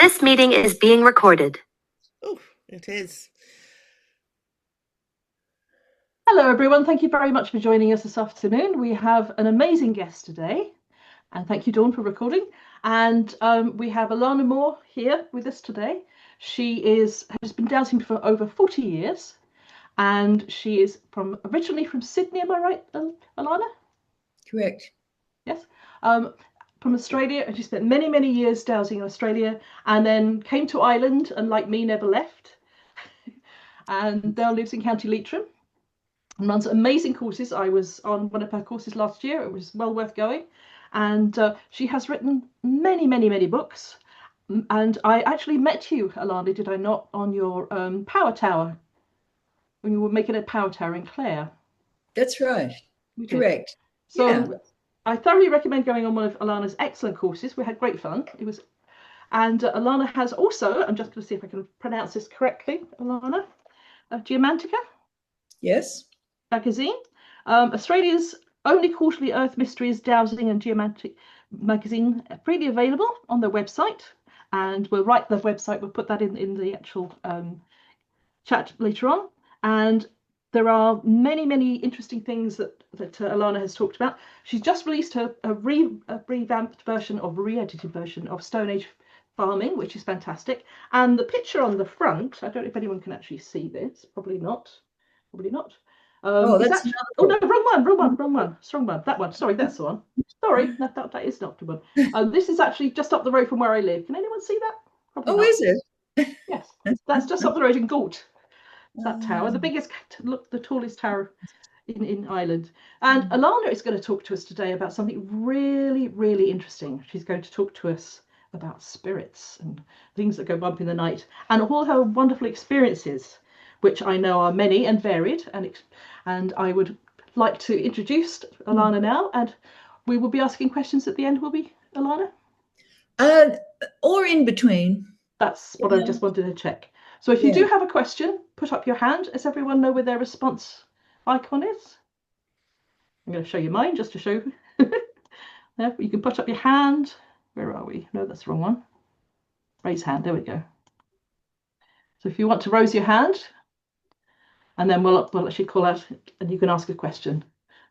This meeting is being recorded. Oh, it is. Hello, everyone. Thank you very much for joining us this afternoon. We have an amazing guest today, and thank you, Dawn, for recording. And we have Alanna Moore here with us today. She has been dancing for over 40 years, and she is originally from Sydney. Am I right, Alanna? Correct. Yes. From Australia, and she spent many, many years dowsing in Australia, and then came to Ireland, and like me, never left. And now lives in County Leitrim and runs amazing courses. I was on one of her courses last year. It was well worth going. And she has written many, many, many books. And I actually met you, Alanna, did I not, on your power tower, when you were making a power tower in Clare. That's right. Correct. So yeah. I thoroughly recommend going on one of Alanna's excellent courses. We had great fun. And Alanna has also, I'm just going to see if I can pronounce this correctly, Alanna, Geomantica. Yes. Magazine, Australia's only quarterly Earth Mysteries, Dowsing and Geomantic magazine, freely available on their website. And we'll write the website, we'll put that in the actual chat later on. And there are many, many interesting things that Alanna has talked about. She's just released a revamped version of, re-edited version of Stone Age farming, which is fantastic. And the picture on the front, I don't know if anyone can actually see this, probably not. That's no, wrong one. That one. Sorry, that's the one. Sorry, that is not the one. This is actually just up the road from where I live. Can anyone see that? Probably not. Is it? Yes, that's just up the road in Galt. That tower, the biggest, the tallest tower in Ireland. And Alanna is going to talk to us today about something really, really interesting. She's going to talk to us about spirits and things that go bump in the night, and all her wonderful experiences, which I know are many and varied. And I would like to introduce Alanna now, and we will be asking questions at the end, will we, Alanna? Or in between. That's what I just wanted to check. So if you do have a question, put up your hand. Does everyone know where their response icon is? I'm going to show you mine just to show. There, you can put up your hand. Where are we? No, that's the wrong one. Raise hand. There we go. So if you want to raise your hand, and then we'll actually call out and you can ask a question.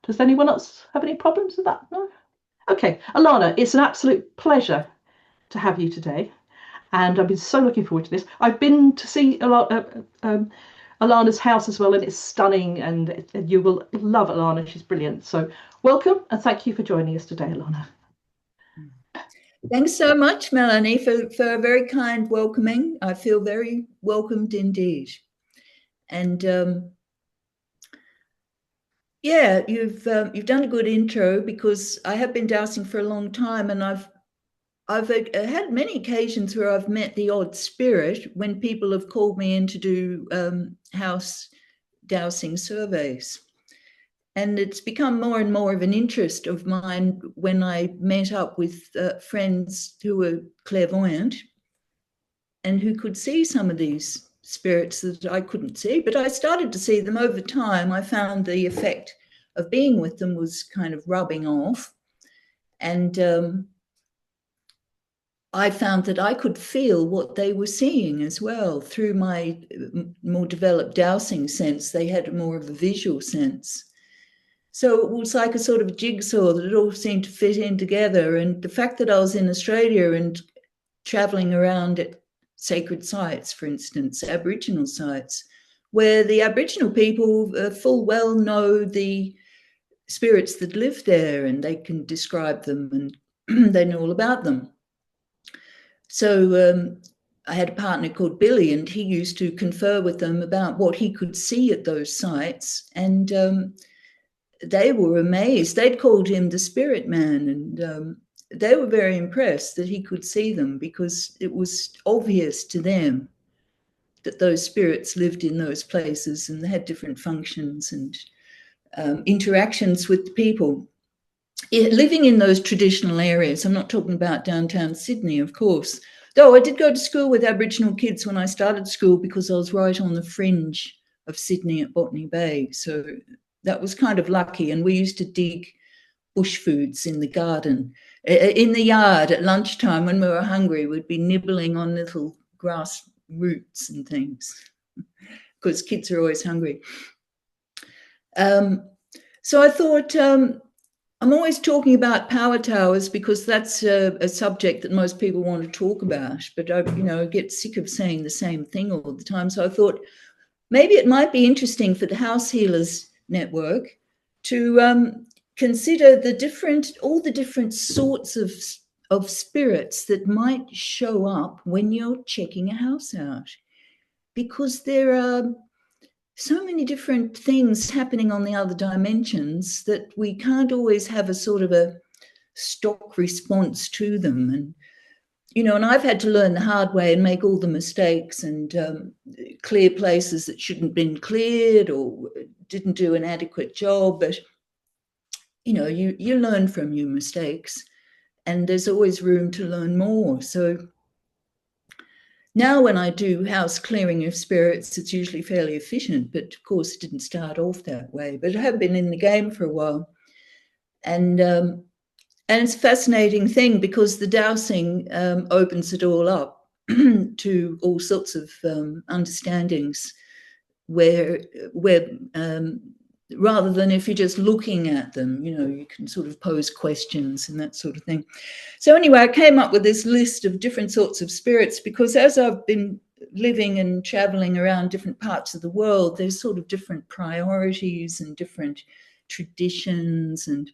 Does anyone else have any problems with that? No? Okay, Alanna, it's an absolute pleasure to have you today. And I've been so looking forward to this. I've been to see Alanna's house as well, and it's stunning, and you will love Alanna. She's brilliant. So welcome, and thank you for joining us today, Alanna. Thanks so much, Melanie, for a very kind welcoming. I feel very welcomed indeed. And you've done a good intro, because I have been dowsing for a long time, and I've had many occasions where I've met the odd spirit when people have called me in to do house dowsing surveys. And it's become more and more of an interest of mine when I met up with friends who were clairvoyant and who could see some of these spirits that I couldn't see, but I started to see them over time. I found the effect of being with them was kind of rubbing off. And I found that I could feel what they were seeing as well through my more developed dowsing sense. They had more of a visual sense. So it was like a sort of jigsaw that it all seemed to fit in together. And the fact that I was in Australia and traveling around at sacred sites, for instance, Aboriginal sites, where the Aboriginal people full well know the spirits that live there, and they can describe them, and they know all about them. So I had a partner called Billy, and he used to confer with them about what he could see at those sites. And they were amazed. They'd called him the spirit man, and they were very impressed that he could see them, because it was obvious to them that those spirits lived in those places and they had different functions and interactions with the people. Living in those traditional areas, I'm not talking about downtown Sydney, of course, though I did go to school with Aboriginal kids when I started school, because I was right on the fringe of Sydney at Botany Bay. So that was kind of lucky. And we used to dig bush foods in the garden. in the yard at lunchtime when we were hungry, we'd be nibbling on little grass roots and things because kids are always hungry. So I thought, I'm always talking about power towers because that's a subject that most people want to talk about, but I get sick of saying the same thing all the time. So I thought maybe it might be interesting for the House Healers Network to consider all the different sorts of spirits that might show up when you're checking a house out, because there are so many different things happening on the other dimensions that we can't always have a sort of a stock response to them. And I've had to learn the hard way and make all the mistakes and clear places that shouldn't have been cleared or didn't do an adequate job. But, you learn from your mistakes, and there's always room to learn more. So now when I do house clearing of spirits, it's usually fairly efficient, but of course it didn't start off that way. But I have been in the game for a while. And it's a fascinating thing because the dowsing opens it all up to all sorts of understandings where rather than if you're just looking at them, you can sort of pose questions and that sort of thing. So anyway, I came up with this list of different sorts of spirits because as I've been living and traveling around different parts of the world, there's sort of different priorities and different traditions. And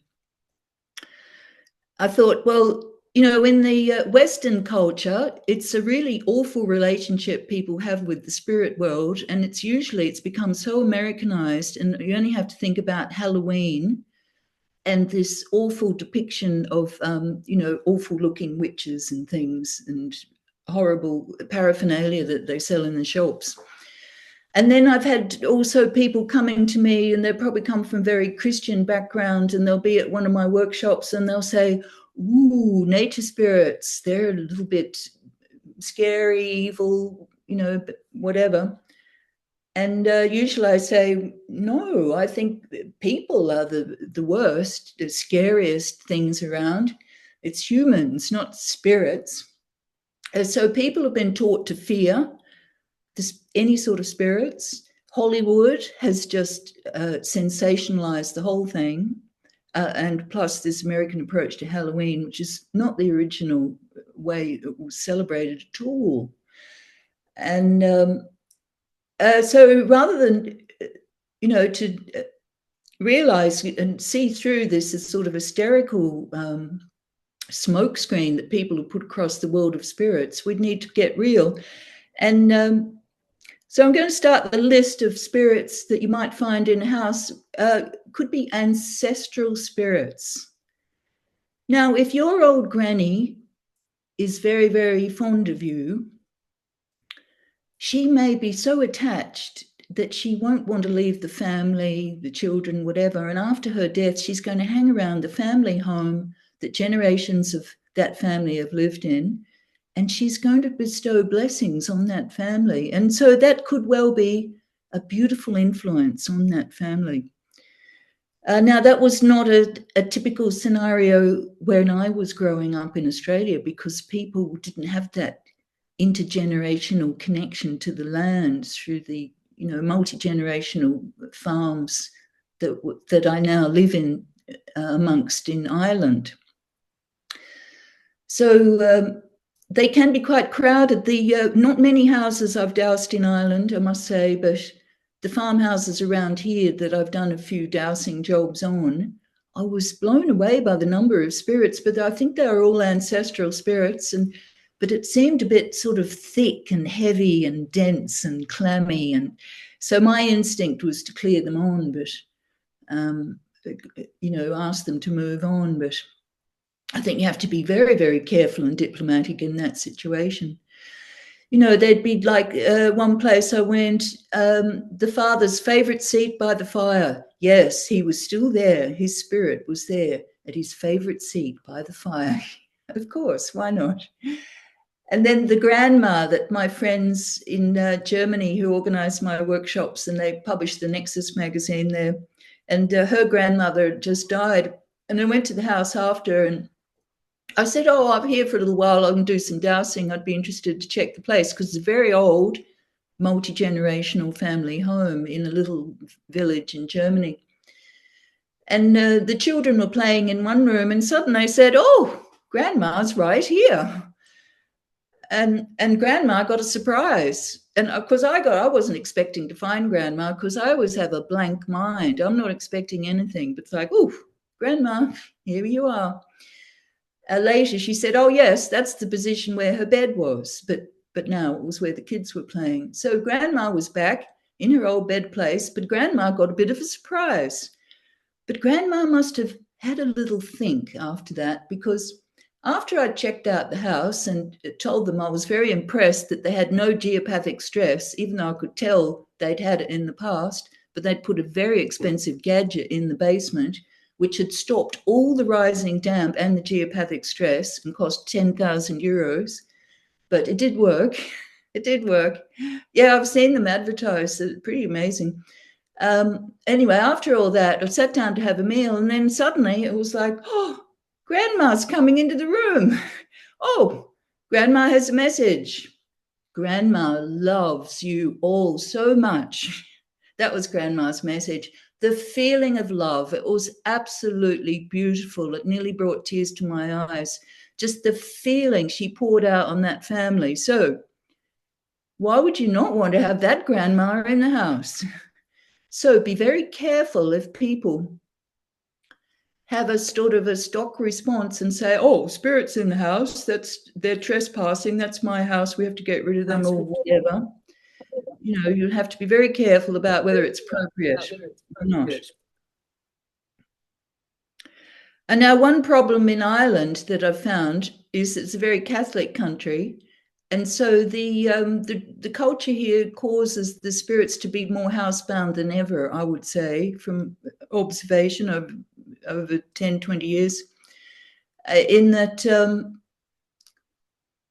I thought, well, in the Western culture, it's a really awful relationship people have with the spirit world. And it's become so Americanized. And you only have to think about Halloween and this awful depiction of, awful looking witches and things and horrible paraphernalia that they sell in the shops. And then I've had also people coming to me, and they probably come from very Christian background, and they'll be at one of my workshops and they'll say, ooh, nature spirits, they're a little bit scary, evil, but whatever. And usually I say, no, I think people are the worst, the scariest things around. It's humans, not spirits. So people have been taught to fear any sort of spirits. Hollywood has just sensationalized the whole thing. And plus this American approach to Halloween, which is not the original way it was celebrated at all. And so rather than, to realize and see through this as sort of hysterical smokescreen that people have put across the world of spirits, we'd need to get real. And so I'm going to start the list of spirits that you might find in a house. Could be ancestral spirits. Now, if your old granny is very, very fond of you, she may be so attached that she won't want to leave the family, the children, whatever. And after her death, she's going to hang around the family home that generations of that family have lived in. And she's going to bestow blessings on that family. And so that could well be a beautiful influence on that family. Now, that was not a typical scenario when I was growing up in Australia, because people didn't have that intergenerational connection to the land through the multi-generational farms that I now live in amongst in Ireland. So they can be quite crowded. Not many houses I've doused in Ireland, I must say, but the farmhouses around here that I've done a few dowsing jobs on, I was blown away by the number of spirits, but I think they are all ancestral spirits. But it seemed a bit sort of thick and heavy and dense and clammy. And so my instinct was to clear them on, but, ask them to move on. But I think you have to be very, very careful and diplomatic in that situation. There'd be like one place I went, the father's favorite seat by the fire. Yes, he was still there. His spirit was there at his favorite seat by the fire. Of course, why not? And then the grandma that my friends in Germany who organized my workshops, and they published the Nexus magazine there, and her grandmother just died. And I went to the house after, and I said, oh, I'm here for a little while. I can do some dowsing. I'd be interested to check the place because it's a very old, multi-generational family home in a little village in Germany. And the children were playing in one room, and suddenly I said, oh, Grandma's right here. And Grandma got a surprise. And of course I wasn't expecting to find Grandma because I always have a blank mind. I'm not expecting anything, but it's like, oh, Grandma, here you are. Later she said, oh yes, that's the position where her bed was, but now it was where the kids were playing. So Grandma was back in her old bed place, but Grandma got a bit of a surprise. But Grandma must have had a little think after that, because after I checked out the house and told them I was very impressed that they had no geopathic stress, even though I could tell they'd had it in the past, but they'd put a very expensive gadget in the basement, which had stopped all the rising damp and the geopathic stress and cost 10,000 euros. But it did work. It did work. Yeah, I've seen them advertised. It's pretty amazing. Anyway, after all that, I sat down to have a meal, and then suddenly it was like, oh, Grandma's coming into the room. Oh, Grandma has a message. Grandma loves you all so much. That was Grandma's message. The feeling of love, it was absolutely beautiful. It nearly brought tears to my eyes. Just the feeling she poured out on that family. So why would you not want to have that grandma in the house? So be very careful if people have a sort of a stock response and say, oh, spirits in the house, they're trespassing, that's my house, we have to get rid of them or whatever. You know, you have to be very careful about whether it's appropriate or not. And now one problem in Ireland that I've found is it's a very Catholic country. And so the culture here causes the spirits to be more housebound than ever, I would say, from observation of over 10, 20 years, in that,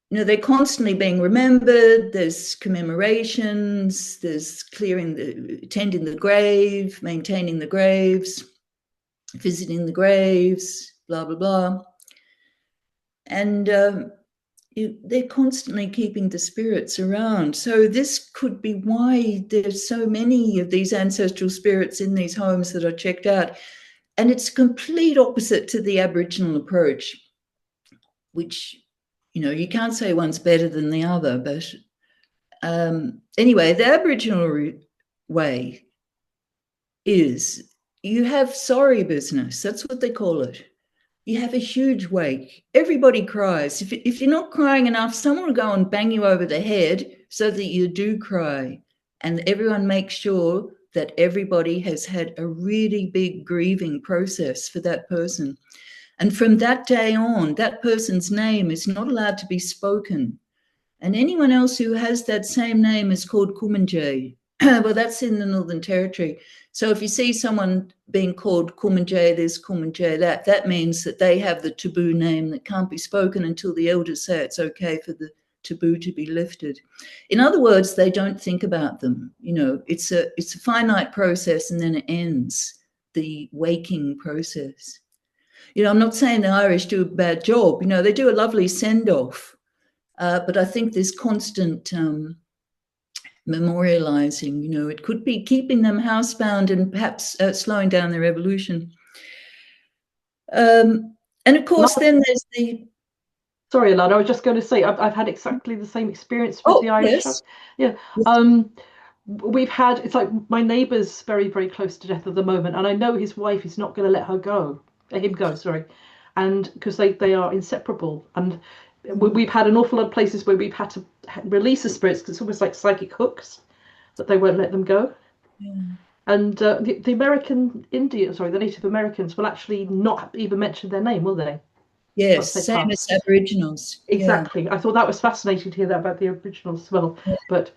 they're constantly being remembered. There's commemorations, there's tending the grave, maintaining the graves, visiting the graves, blah, blah, blah. And they're constantly keeping the spirits around. So this could be why there's so many of these ancestral spirits in these homes that are checked out. And it's complete opposite to the Aboriginal approach, which, you can't say one's better than the other. But anyway, the Aboriginal way is you have sorry business. That's what they call it. You have a huge wake. Everybody cries. If you're not crying enough, someone will go and bang you over the head so that you do cry. And everyone makes sure that everybody has had a really big grieving process for that person. And from that day on, that person's name is not allowed to be spoken. And anyone else who has that same name is called Kumanjay. Well, that's in the Northern Territory. So if you see someone being called Kumanjay this, Kumanjay that means that they have the taboo name that can't be spoken until the elders say it's okay for the taboo to be lifted. In other words, they don't think about them. It's a finite process, and then it ends, the waking process. I'm not saying the Irish do a bad job. They do a lovely send-off. But I think this constant memorializing, it could be keeping them housebound and perhaps slowing down their evolution. And of course, then there's the... Sorry, Alanna, I was just going to say, I've had exactly the same experience with the Irish. Yes. Yeah. We've had, it's like my neighbour's very, very close to death at the moment, and I know his wife is not going to let him go, and because they are inseparable. And we've had an awful lot of places where we've had to release the spirits, because it's almost like psychic hooks that they won't let them go. Yeah. And the Native Americans will actually not even mention their name, will they? Yes, same as Aboriginals. Exactly. Yeah. I thought that was fascinating to hear that about the Aboriginals as well. Yeah. But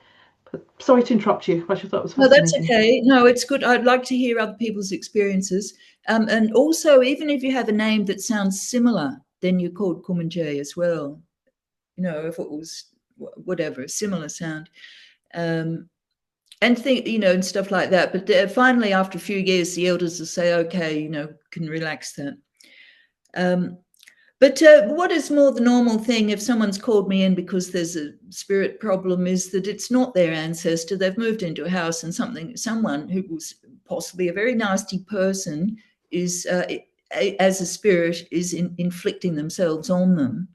sorry to interrupt you. I just thought it was fascinating. No, that's okay. No, it's good. I'd like to hear other people's experiences. And also, even if you have a name that sounds similar, then you're called Kumanjay as well. If it was whatever, similar sound. And and stuff like that. But finally, after a few years, the elders will say, okay, can relax that. But what is more the normal thing if someone's called me in because there's a spirit problem is that it's not their ancestor. They've moved into a house and someone who was possibly a very nasty person is, as a spirit, is inflicting themselves on them.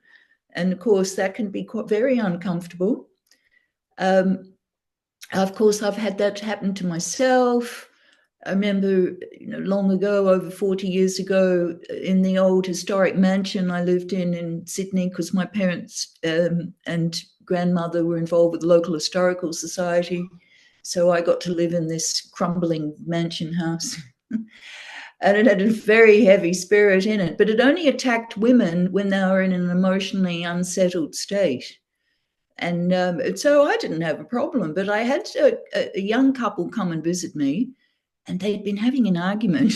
And of course, that can be very uncomfortable. Of course, I've had that happen to myself. I remember, long ago, over 40 years ago, in the old historic mansion I lived in Sydney, because my parents and grandmother were involved with the local historical society. So I got to live in this crumbling mansion house. And it had a very heavy spirit in it, but it only attacked women when they were in an emotionally unsettled state. And so I didn't have a problem, but I had a young couple come and visit me, and they'd been having an argument.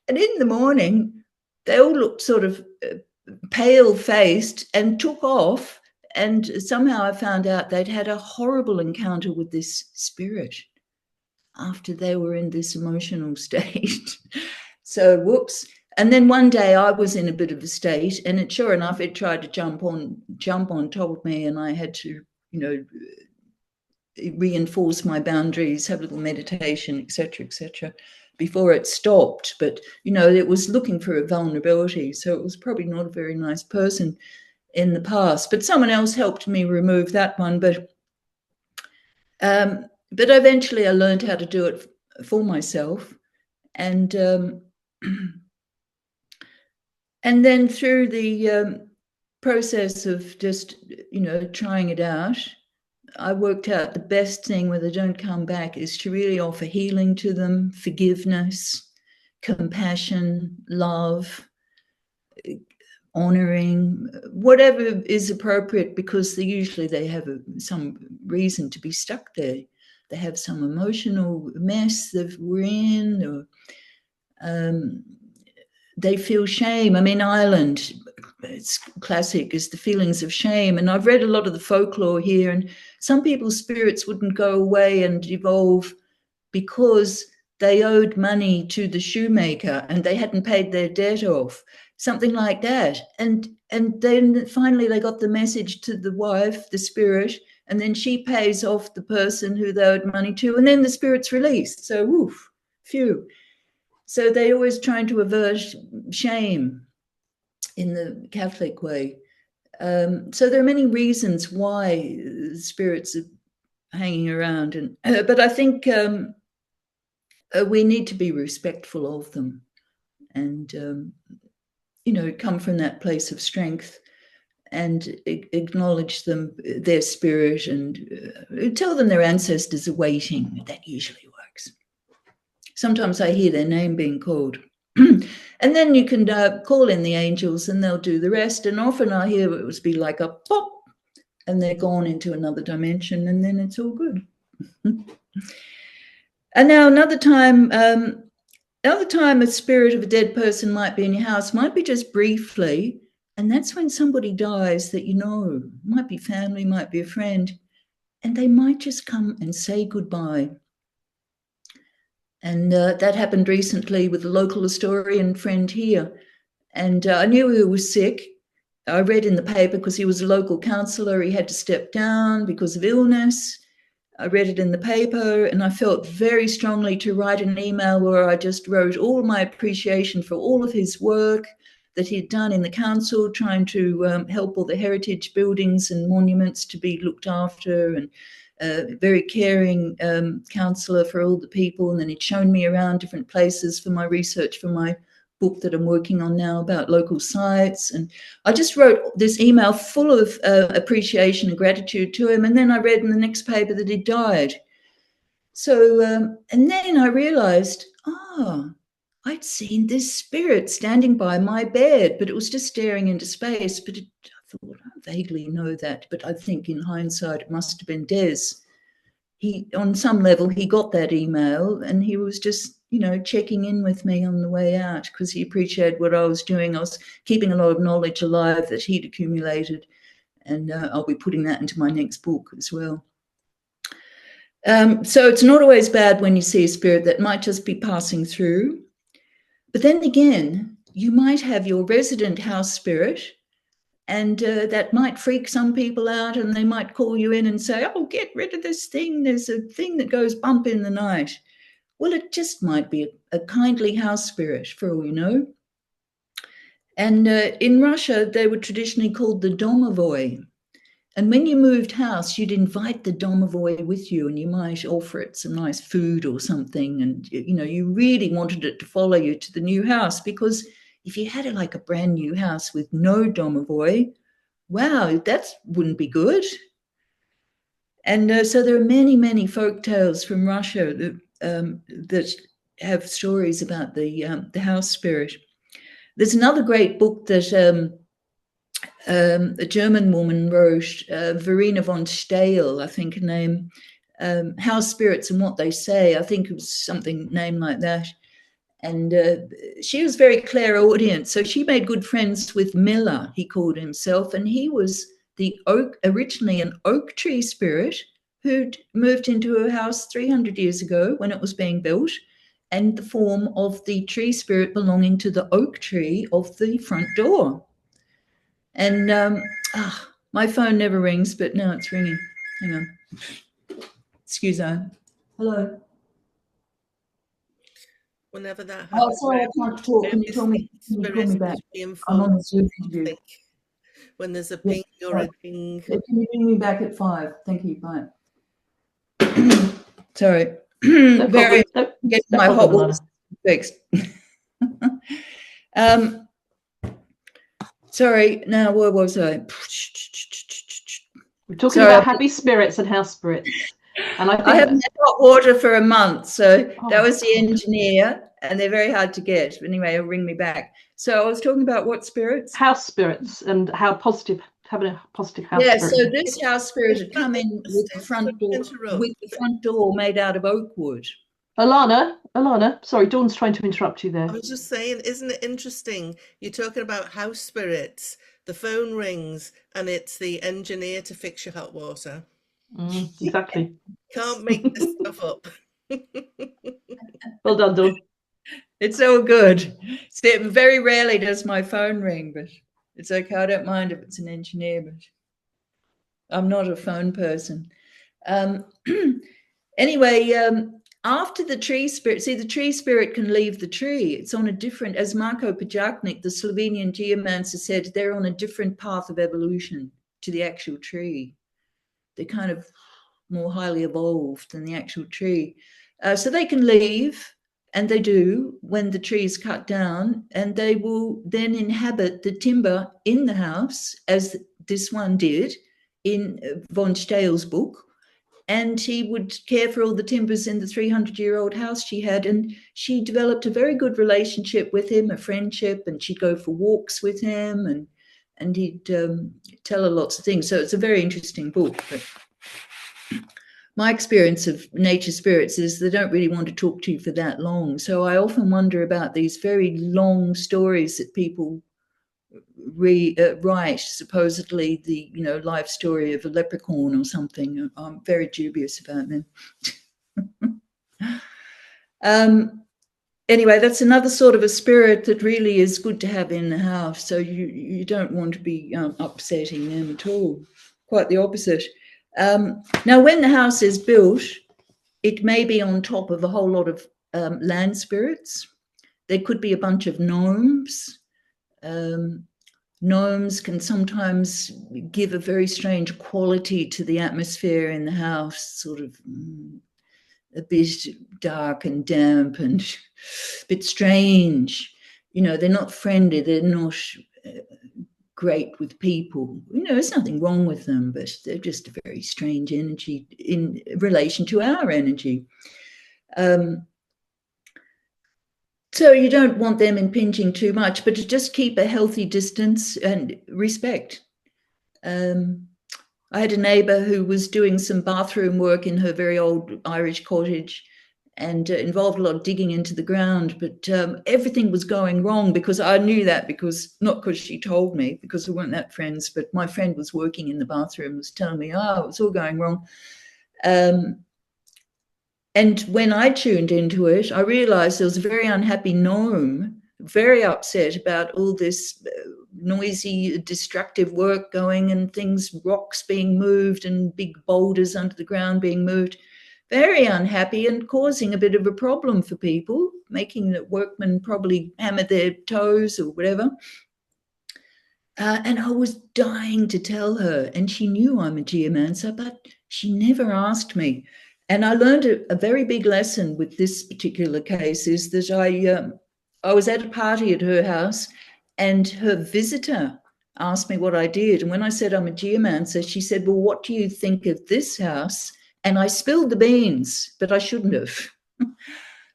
And in the morning, they all looked sort of pale-faced and took off. And somehow I found out they'd had a horrible encounter with this spirit after they were in this emotional state. So, whoops. And then one day I was in a bit of a state, and sure enough, it tried to jump on top of me, and I had to, reinforce my boundaries, have a little meditation, etc., before it stopped. But, it was looking for a vulnerability. So it was probably not a very nice person in the past. But someone else helped me remove that one. But eventually I learned how to do it for myself. And and then through the process of just, trying it out, I worked out the best thing when they don't come back is to really offer healing to them, forgiveness, compassion, love, honoring, whatever is appropriate, because they have some reason to be stuck there. They have some emotional mess that we're in, or they feel shame. I mean, Ireland, it's classic, is the feelings of shame. And I've read a lot of the folklore here, and some people's spirits wouldn't go away and evolve because they owed money to the shoemaker and they hadn't paid their debt off, something like that. And then finally they got the message to the wife, the spirit, and then she pays off the person who they owed money to, and then the spirit's released. So, woof, phew. So they're always trying to avert shame in the Catholic way. So there are many reasons why spirits are hanging around, but I think we need to be respectful of them, and come from that place of strength and acknowledge their spirit, and tell them their ancestors are waiting. That usually works. Sometimes I hear their name being called. And then you can call in the angels and they'll do the rest. And often I hear it would be like a pop, and they're gone into another dimension, and then it's all good. And now another time a spirit of a dead person might be in your house, might be just briefly, and that's when somebody dies that might be family, might be a friend, and they might just come and say goodbye. And that happened recently with a local historian friend here. And I knew he was sick. I read in the paper, because he was a local councillor, he had to step down because of illness. I read it in the paper, and I felt very strongly to write an email where I just wrote all my appreciation for all of his work that he'd done in the council, trying to help all the heritage buildings and monuments to be looked after, and very caring counsellor for all the people. And then he'd shown me around different places for my research for my book that I'm working on now about local sites. And I just wrote this email full of appreciation and gratitude to him. And then I read in the next paper that he died. So, and then I realized, I'd seen this spirit standing by my bed, but it was just staring into space. But I thought, I vaguely know that, but I think in hindsight, it must have been Des. On some level, he got that email, and he was just, checking in with me on the way out, because he appreciated what I was doing. I was keeping a lot of knowledge alive that he'd accumulated, and I'll be putting that into my next book as well. So it's not always bad when you see a spirit that might just be passing through. But then again, you might have your resident house spirit, and that might freak some people out, and they might call you in and say, oh, get rid of this thing. There's a thing that goes bump in the night. Well, it just might be a kindly house spirit, for all you know. And in Russia, they were traditionally called the domovoi. And when you moved house, you'd invite the domovoi with you, and you might offer it some nice food or something. And, you know, you really wanted it to follow you to the new house, because if you had like a brand new house with no domovoi, wow, that wouldn't be good. And so there are many, many folk tales from Russia that have stories about the house spirit. There's another great book that a German woman wrote, Verena von Stael, I think her name, House Spirits and What They Say. I think it was something named like that. And she was very clairaudient. So she made good friends with Miller, he called himself. And he was originally an oak tree spirit who'd moved into a house 300 years ago when it was being built, and the form of the tree spirit belonging to the oak tree of the front door. And my phone never rings, but now it's ringing. Hang on. Excuse me. Hello. Whenever that happens. Oh, sorry, I can't talk. Can you call me back? I'm on a Zoom interview. When there's a ping or a ding. Can you ring me back at 5? Thank you. Bye. Sorry. Very get my hot water fixed. Sorry. Now, where was I? We're talking about happy spirits and house spirits. And I haven't had hot water for a month, so that was the engineer, and they're very hard to get. But anyway, he'll ring me back. So I was talking about what spirits? House spirits, and how positive, having a positive house spirit. Yeah, so this house spirit had come in with the front door made out of oak wood. Alanna, sorry, Dawn's trying to interrupt you there. I was just saying, isn't it interesting? You're talking about house spirits, the phone rings, and it's the engineer to fix your hot water. Exactly. Can't make this stuff up. Well done, Dawn. It's all good. See, very rarely does my phone ring, but it's okay. I don't mind if it's an engineer, but I'm not a phone person. Anyway, after the tree spirit, see, the tree spirit can leave the tree. It's on a different, as Marko Pajaknik, the Slovenian geomancer, said, they're on a different path of evolution to the actual tree. They're kind of more highly evolved than the actual tree. So they can leave, and they do when the tree is cut down, and they will then inhabit the timber in the house, as this one did in von Stael's book. And he would care for all the timbers in the 300-year-old house she had. And she developed a very good relationship with him, a friendship, and she'd go for walks with him, and he'd tell her lots of things. So it's a very interesting book. But my experience of nature spirits is they don't really want to talk to you for that long. So I often wonder about these very long stories that people write, supposedly the life story of a leprechaun or something. I'm very dubious about them. Anyway, that's another sort of a spirit that really is good to have in the house. So you don't want to be upsetting them at all. Quite the opposite. Now, when the house is built, it may be on top of a whole lot of land spirits. There could be a bunch of gnomes. Gnomes can sometimes give a very strange quality to the atmosphere in the house, sort of a bit dark and damp and a bit strange. They're not friendly, they're not great with people. There's nothing wrong with them, but they're just a very strange energy in relation to our energy. So you don't want them impinging too much, but to just keep a healthy distance and respect. I had a neighbour who was doing some bathroom work in her very old Irish cottage, and involved a lot of digging into the ground, but everything was going wrong, because I knew that, not because she told me, because we weren't that friends, but my friend was working in the bathroom, was telling me, it was all going wrong. And when I tuned into it, I realized there was a very unhappy gnome very upset about all this noisy, destructive work going and things, rocks being moved and big boulders under the ground being moved. Very unhappy and causing a bit of a problem for people, making the workmen probably hammer their toes or whatever. And I was dying to tell her, and she knew I'm a geomancer, but she never asked me. And I learned a very big lesson with this particular case, is that I was at a party at her house, and her visitor asked me what I did. And when I said I'm a geomancer, she said, well, what do you think of this house? And I spilled the beans, but I shouldn't have,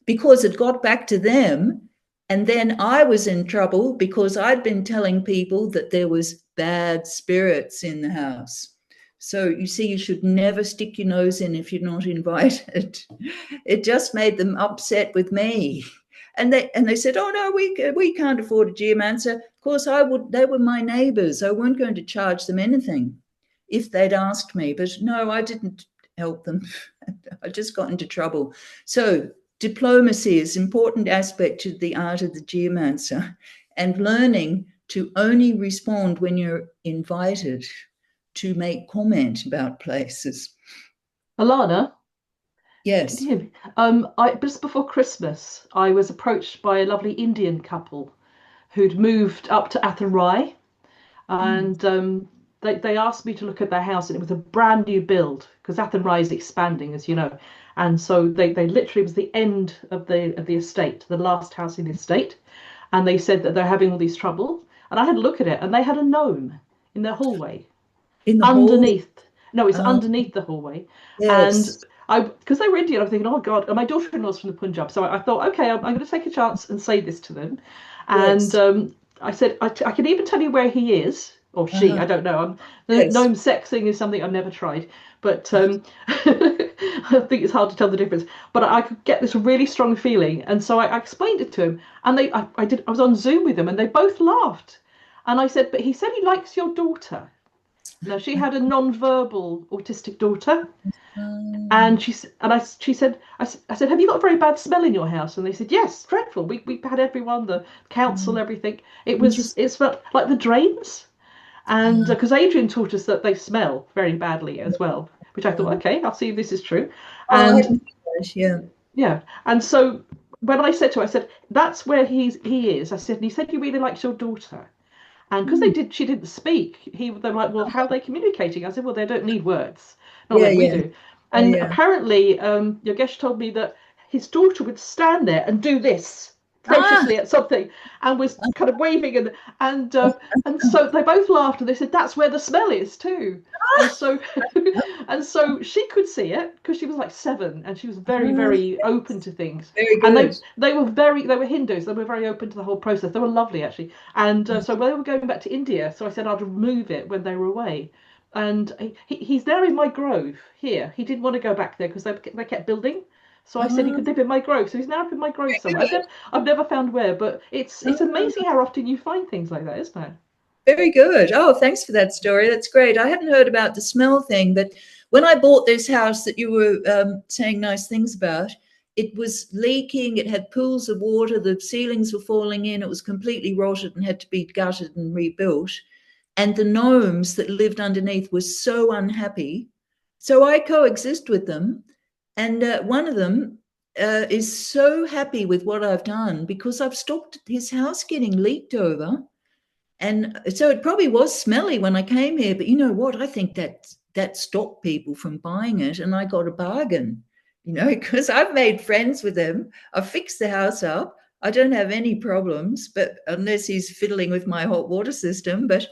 because it got back to them. And then I was in trouble because I'd been telling people that there was bad spirits in the house. So you see, you should never stick your nose in if you're not invited. It just made them upset with me. And they said, oh, no, we can't afford a geomancer. Of course, they were my neighbours. I weren't going to charge them anything if they'd asked me. But no, I didn't help them. I just got into trouble. So diplomacy is an important aspect to the art of the geomancer, and learning to only respond when you're invited to make comment about places. Alana? Yes. Can you hear me? Just before Christmas, I was approached by a lovely Indian couple who'd moved up to Athenry, and they asked me to look at their house, and it was a brand new build because Athenry is expanding, as you know. And so they literally, it was the end of the estate, the last house in the estate. And they said that they're having all these trouble. And I had a look at it, and they had a gnome in their hallway. In the underneath. hall? No, it's underneath the hallway. Yes. And because they were Indian, I'm thinking, oh God, and my daughter-in-law's from the Punjab. So I thought, okay, I'm going to take a chance and say this to them. And Yes. I said, I can even tell you where he is, or she, I don't know. Yes. Gnome sexing is something I've never tried, but I think it's hard to tell the difference. But I could get this really strong feeling, and so I explained it to him, and I was on Zoom with them, and they both laughed. And I said, but he said he likes your daughter. Now, she had a non-verbal autistic daughter, and she said, I said, have you got a very bad smell in your house? And they said, yes, dreadful. We had everyone, the council, everything. It smelled like the drains. And because Adrian taught us that they smell very badly as well, which I thought, okay, I'll see if this is true. And yeah. And so when I said to her, I said, that's where he is. I said, and he said he really likes your daughter. And because she didn't speak, they're like, well, how are they communicating? I said, well, they don't need words, not like we do. And apparently, Yogesh told me that his daughter would stand there and do this preciously at something, and was kind of waving, and so they both laughed, and they said that's where the smell is too. And so and so she could see it because she was like 7, and she was very, very open to things. Very good. And they were Hindus. They were very open to the whole process. They were lovely, actually. And so when they were going back to India, so I said I'd remove it when they were away. And he's now in my grove here. He didn't want to go back there because they kept building. So I said he could live in my grove. So he's now up in my grove somewhere. I've never found where, but it's amazing how often you find things like that, isn't it? Very good. Oh, thanks for that story. That's great. I hadn't heard about the smell thing, but when I bought this house that you were saying nice things about, it was leaking. It had pools of water. The ceilings were falling in. It was completely rotted and had to be gutted and rebuilt. And the gnomes that lived underneath were so unhappy. So I coexist with them. And one of them is so happy with what I've done because I've stopped his house getting leaked over. And so it probably was smelly when I came here. But you know what? I think that stopped people from buying it. And I got a bargain, because I've made friends with him. I've fixed the house up. I don't have any problems, but unless he's fiddling with my hot water system. But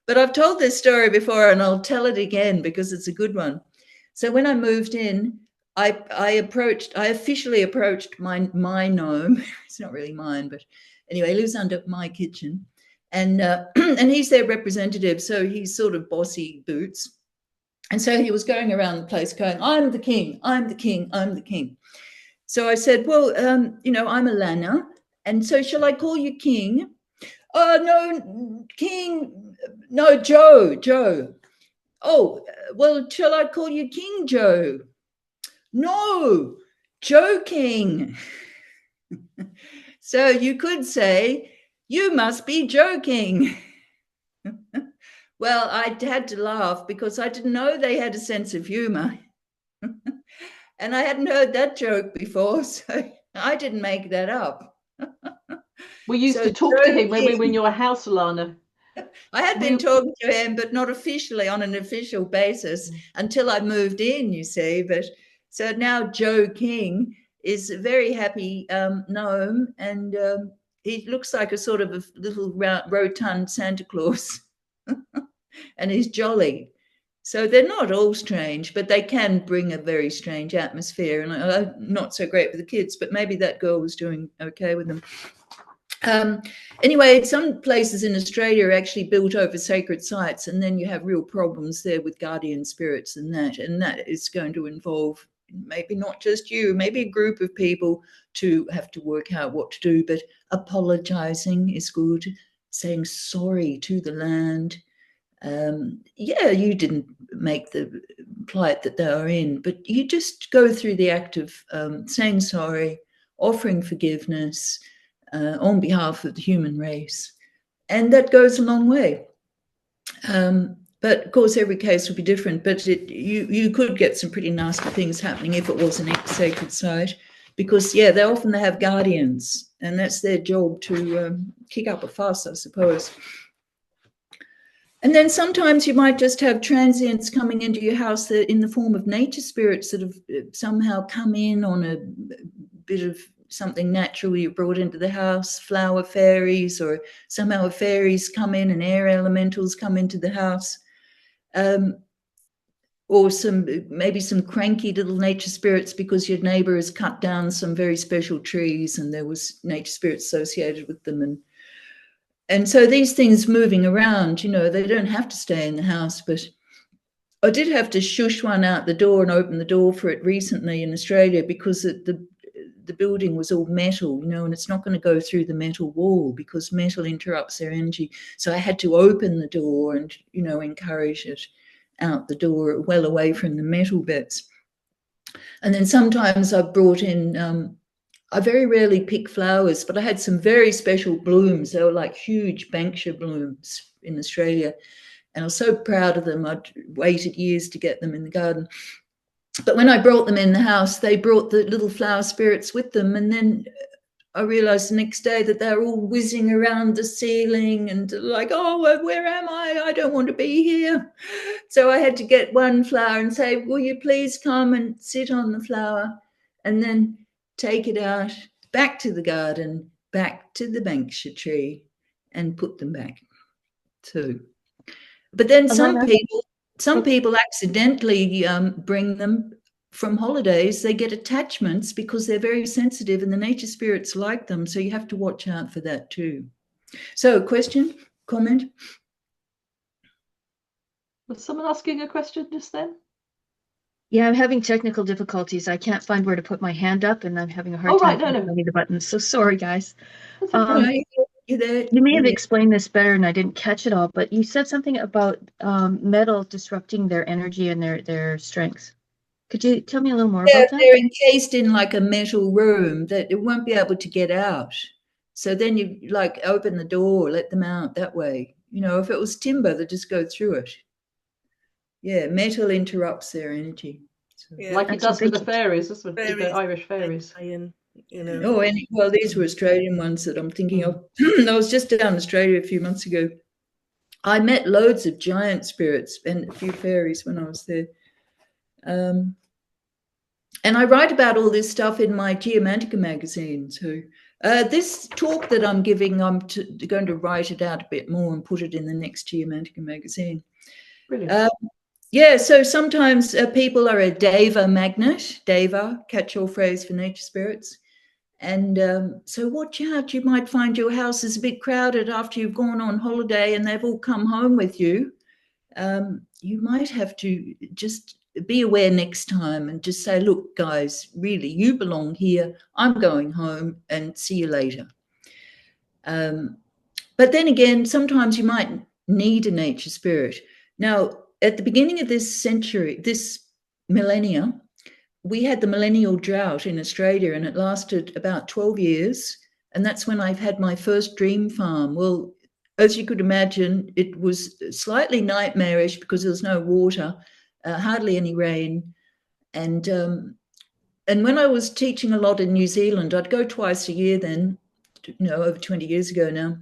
I've told this story before, and I'll tell it again because it's a good one. So when I moved in, I officially approached my gnome. It's not really mine, but anyway, he lives under my kitchen, and and he's their representative. So he's sort of bossy boots, and so he was going around the place going, "I'm the king, I'm the king, I'm the king." So I said, "Well, I'm Alanna, and so shall I call you king?" "Oh no, king, no, Joe." "Oh, well, shall I call you King Joe?" "No, Joe King." So you could say, you must be joking. Well, I had to laugh because I didn't know they had a sense of humor. And I hadn't heard that joke before, so I didn't make that up. We used So to talk to him when we joking. were in your house, Alanna. I had been talking to him, but not officially on an official basis until I moved in, you see. But so now Joe King is a very happy gnome, and he looks like a sort of a little rotund Santa Claus, and he's jolly. So they're not all strange, but they can bring a very strange atmosphere, and not so great with the kids, but maybe that girl was doing okay with them. Anyway, some places in Australia are actually built over sacred sites, and then you have real problems there with guardian spirits and that is going to involve maybe not just you, maybe a group of people to have to work out what to do, but apologizing is good, saying sorry to the land. Yeah, you didn't make the plight that they are in, but you just go through the act of saying sorry, offering forgiveness, on behalf of the human race. And that goes a long way. But of course, every case would be different, but you could get some pretty nasty things happening if it was an sacred site, because, yeah, they often have guardians, and that's their job to kick up a fuss, I suppose. And then sometimes you might just have transients coming into your house that in the form of nature spirits that have somehow come in on a bit of something natural you brought into the house, flower fairies, or somehow fairies come in and air elementals come into the house, or maybe some cranky little nature spirits because your neighbor has cut down some very special trees and there was nature spirits associated with them. And so these things moving around, they don't have to stay in the house, but I did have to shush one out the door and open the door for it recently in Australia because the building was all metal, and it's not going to go through the metal wall because metal interrupts their energy. So I had to open the door and, encourage it out the door, well away from the metal bits. And then sometimes I brought in, I very rarely pick flowers, but I had some very special blooms. They were like huge Banksia blooms in Australia. And I was so proud of them. I'd waited years to get them in the garden. But when I brought them in the house, they brought the little flower spirits with them. And then I realized the next day that they're all whizzing around the ceiling and like, oh, where am I? I don't want to be here. So I had to get one flower and say, will you please come and sit on the flower? And then take it out, back to the garden, back to the Banksia tree, and put them back too. But then some people accidentally bring them from holidays. They get attachments because they're very sensitive and the nature spirits like them. So you have to watch out for that too. So question, comment? Was someone asking a question just then? Yeah, I'm having technical difficulties. I can't find where to put my hand up, and I'm having a hard time finding the buttons. So sorry, guys. Okay. You there? You may have explained this better, and I didn't catch it all. But you said something about metal disrupting their energy and their strengths. Could you tell me a little more about that? They're encased in like a metal room that it won't be able to get out. So then you like open the door, let them out that way. If it was timber, they just go through it. Yeah, metal interrupts their energy. So. Yeah. Like it does with the fairies, with the Irish fairies. Well, these were Australian ones that I'm thinking of. I was just down in Australia a few months ago. I met loads of giant spirits and a few fairies when I was there. And I write about all this stuff in my Geomantica magazine. So this talk that I'm giving, I'm going to write it out a bit more and put it in the next Geomantica magazine. Brilliant. Yeah, so sometimes people are a deva magnet, deva, catch-all phrase for nature spirits. And so watch out, you might find your house is a bit crowded after you've gone on holiday and they've all come home with you. You might have to just be aware next time and just say, look, guys, really, you belong here. I'm going home and see you later. But then again, sometimes you might need a nature spirit. Now, at the beginning of this century, this millennia, we had the millennial drought in Australia and it lasted about 12 years. And that's when I've had my first dream farm. Well, as you could imagine, it was slightly nightmarish because there was no water, hardly any rain. And when I was teaching a lot in New Zealand, I'd go twice a year then, over 20 years ago now.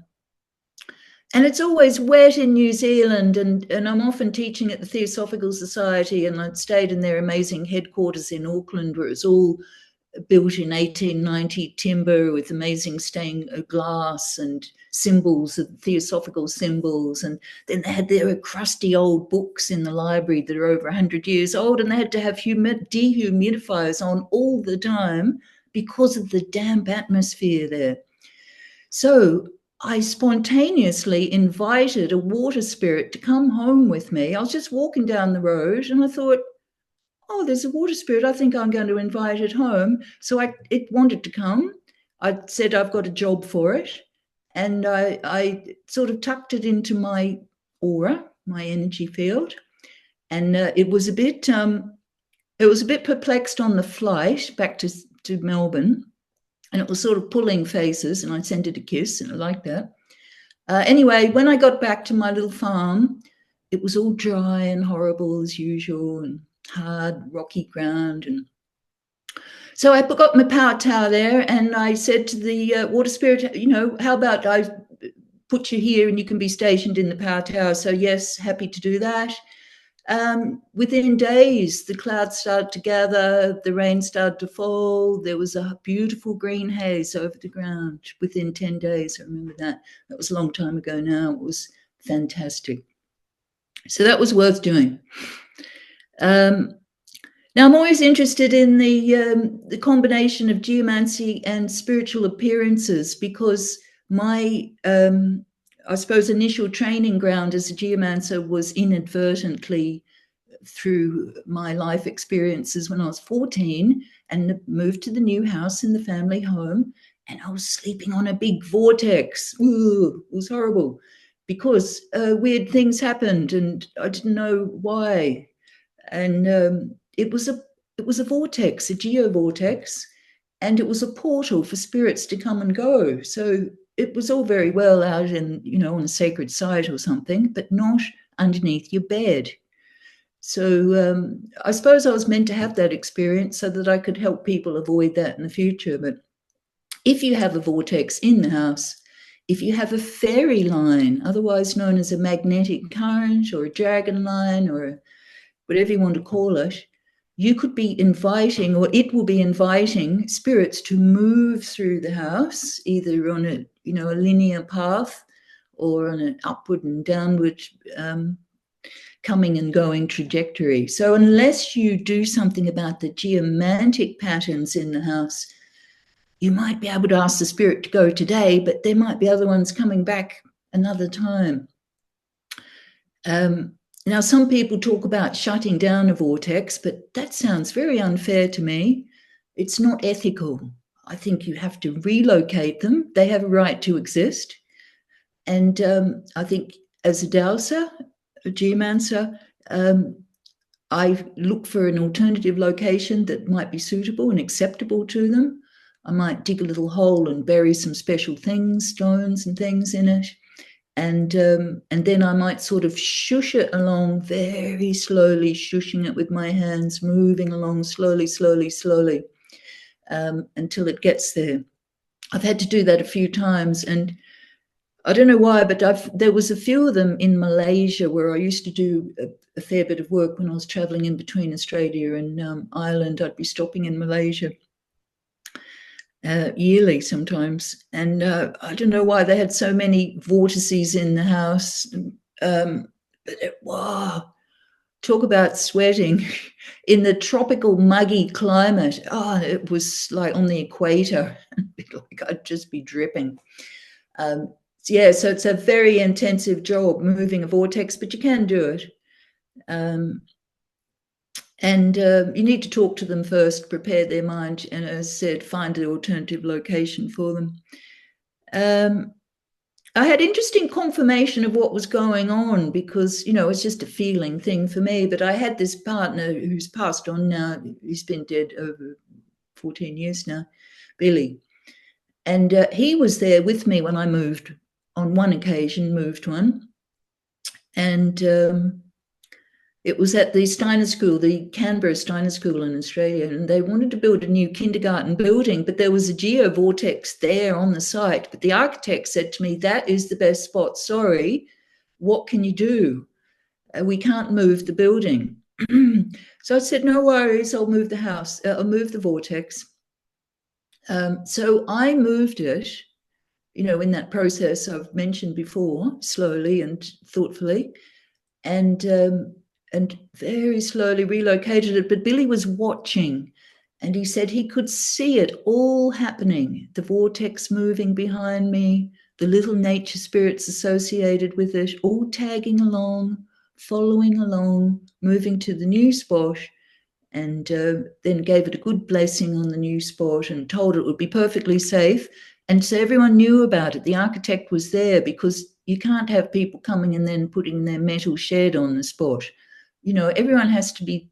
And it's always wet in New Zealand, and I'm often teaching at the Theosophical Society, and I'd stayed in their amazing headquarters in Auckland, where it's all built in 1890 timber with amazing stained glass and symbols, of theosophical symbols. And then they had their crusty old books in the library that are over 100 years old, and they had to have dehumidifiers on all the time because of the damp atmosphere there. So I spontaneously invited a water spirit to come home with me. I was just walking down the road and I thought, oh, there's a water spirit. I think I'm going to invite it home. So it wanted to come. I said I've got a job for it. And I sort of tucked it into my aura, my energy field. And it was a bit perplexed on the flight back to Melbourne. And it was sort of pulling faces, and I sent it a kiss, and I liked that. Anyway, when I got back to my little farm, it was all dry and horrible as usual, and hard, rocky ground. And so I got my power tower there, and I said to the water spirit, how about I put you here and you can be stationed in the power tower? So yes, happy to do that. Within days, the clouds started to gather, the rain started to fall. There was a beautiful green haze over the ground within 10 days. I remember that. That was a long time ago now. It was fantastic. So that was worth doing. Now, I'm always interested in the combination of geomancy and spiritual appearances, because my I suppose initial training ground as a geomancer was inadvertently through my life experiences when I was 14 and moved to the new house in the family home, and I was sleeping on a big vortex. Ooh, it was horrible because weird things happened and I didn't know why. And it was a vortex, a geovortex, and it was a portal for spirits to come and go. So it was all very well out in, on a sacred site or something, but not underneath your bed. So I suppose I was meant to have that experience so that I could help people avoid that in the future. But if you have a vortex in the house, if you have a fairy line, otherwise known as a magnetic current or a dragon line or whatever you want to call it, you could be inviting, or it will be inviting spirits to move through the house, either on a linear path or on an upward and downward coming and going trajectory. So unless you do something about the geomantic patterns in the house, you might be able to ask the spirit to go today, but there might be other ones coming back another time. Now, some people talk about shutting down a vortex, but that sounds very unfair to me. It's not ethical. I think you have to relocate them. They have a right to exist. And I think as a dowser, a geomancer, I look for an alternative location that might be suitable and acceptable to them. I might dig a little hole and bury some special things, stones and things in it. And then I might sort of shush it along very slowly, shushing it with my hands, moving along slowly, until it gets there. I've had to do that a few times, and I don't know why, but there was a few of them in Malaysia where I used to do a fair bit of work when I was traveling in between Australia and Ireland. I'd be stopping in Malaysia yearly sometimes, and I don't know why they had so many vortices in the house. Wow, talk about sweating in the tropical muggy climate. Oh, it was like on the equator. Like I'd just be dripping. So it's a very intensive job moving a vortex, but you can do it. And you need to talk to them first, prepare their mind, and as I said, find an alternative location for them. I had interesting confirmation of what was going on because, it's just a feeling thing for me. But I had this partner who's passed on now. He's been dead over 14 years now, Billy. And he was there with me when I moved on one occasion, moved one. And it was at the Steiner School, the Canberra Steiner School in Australia, and they wanted to build a new kindergarten building, but there was a geovortex there on the site. But the architect said to me, that is the best spot. Sorry, what can you do? We can't move the building. So I said, no worries, I'll move the house, I'll move the vortex. So I moved it, in that process I've mentioned before, slowly and thoughtfully, and very slowly relocated it. But Billy was watching, and he said he could see it all happening, the vortex moving behind me, the little nature spirits associated with it, all tagging along, following along, moving to the new spot, and then gave it a good blessing on the new spot and told it would be perfectly safe. And so everyone knew about it. The architect was there, because you can't have people coming and then putting their metal shed on the spot. Everyone has to be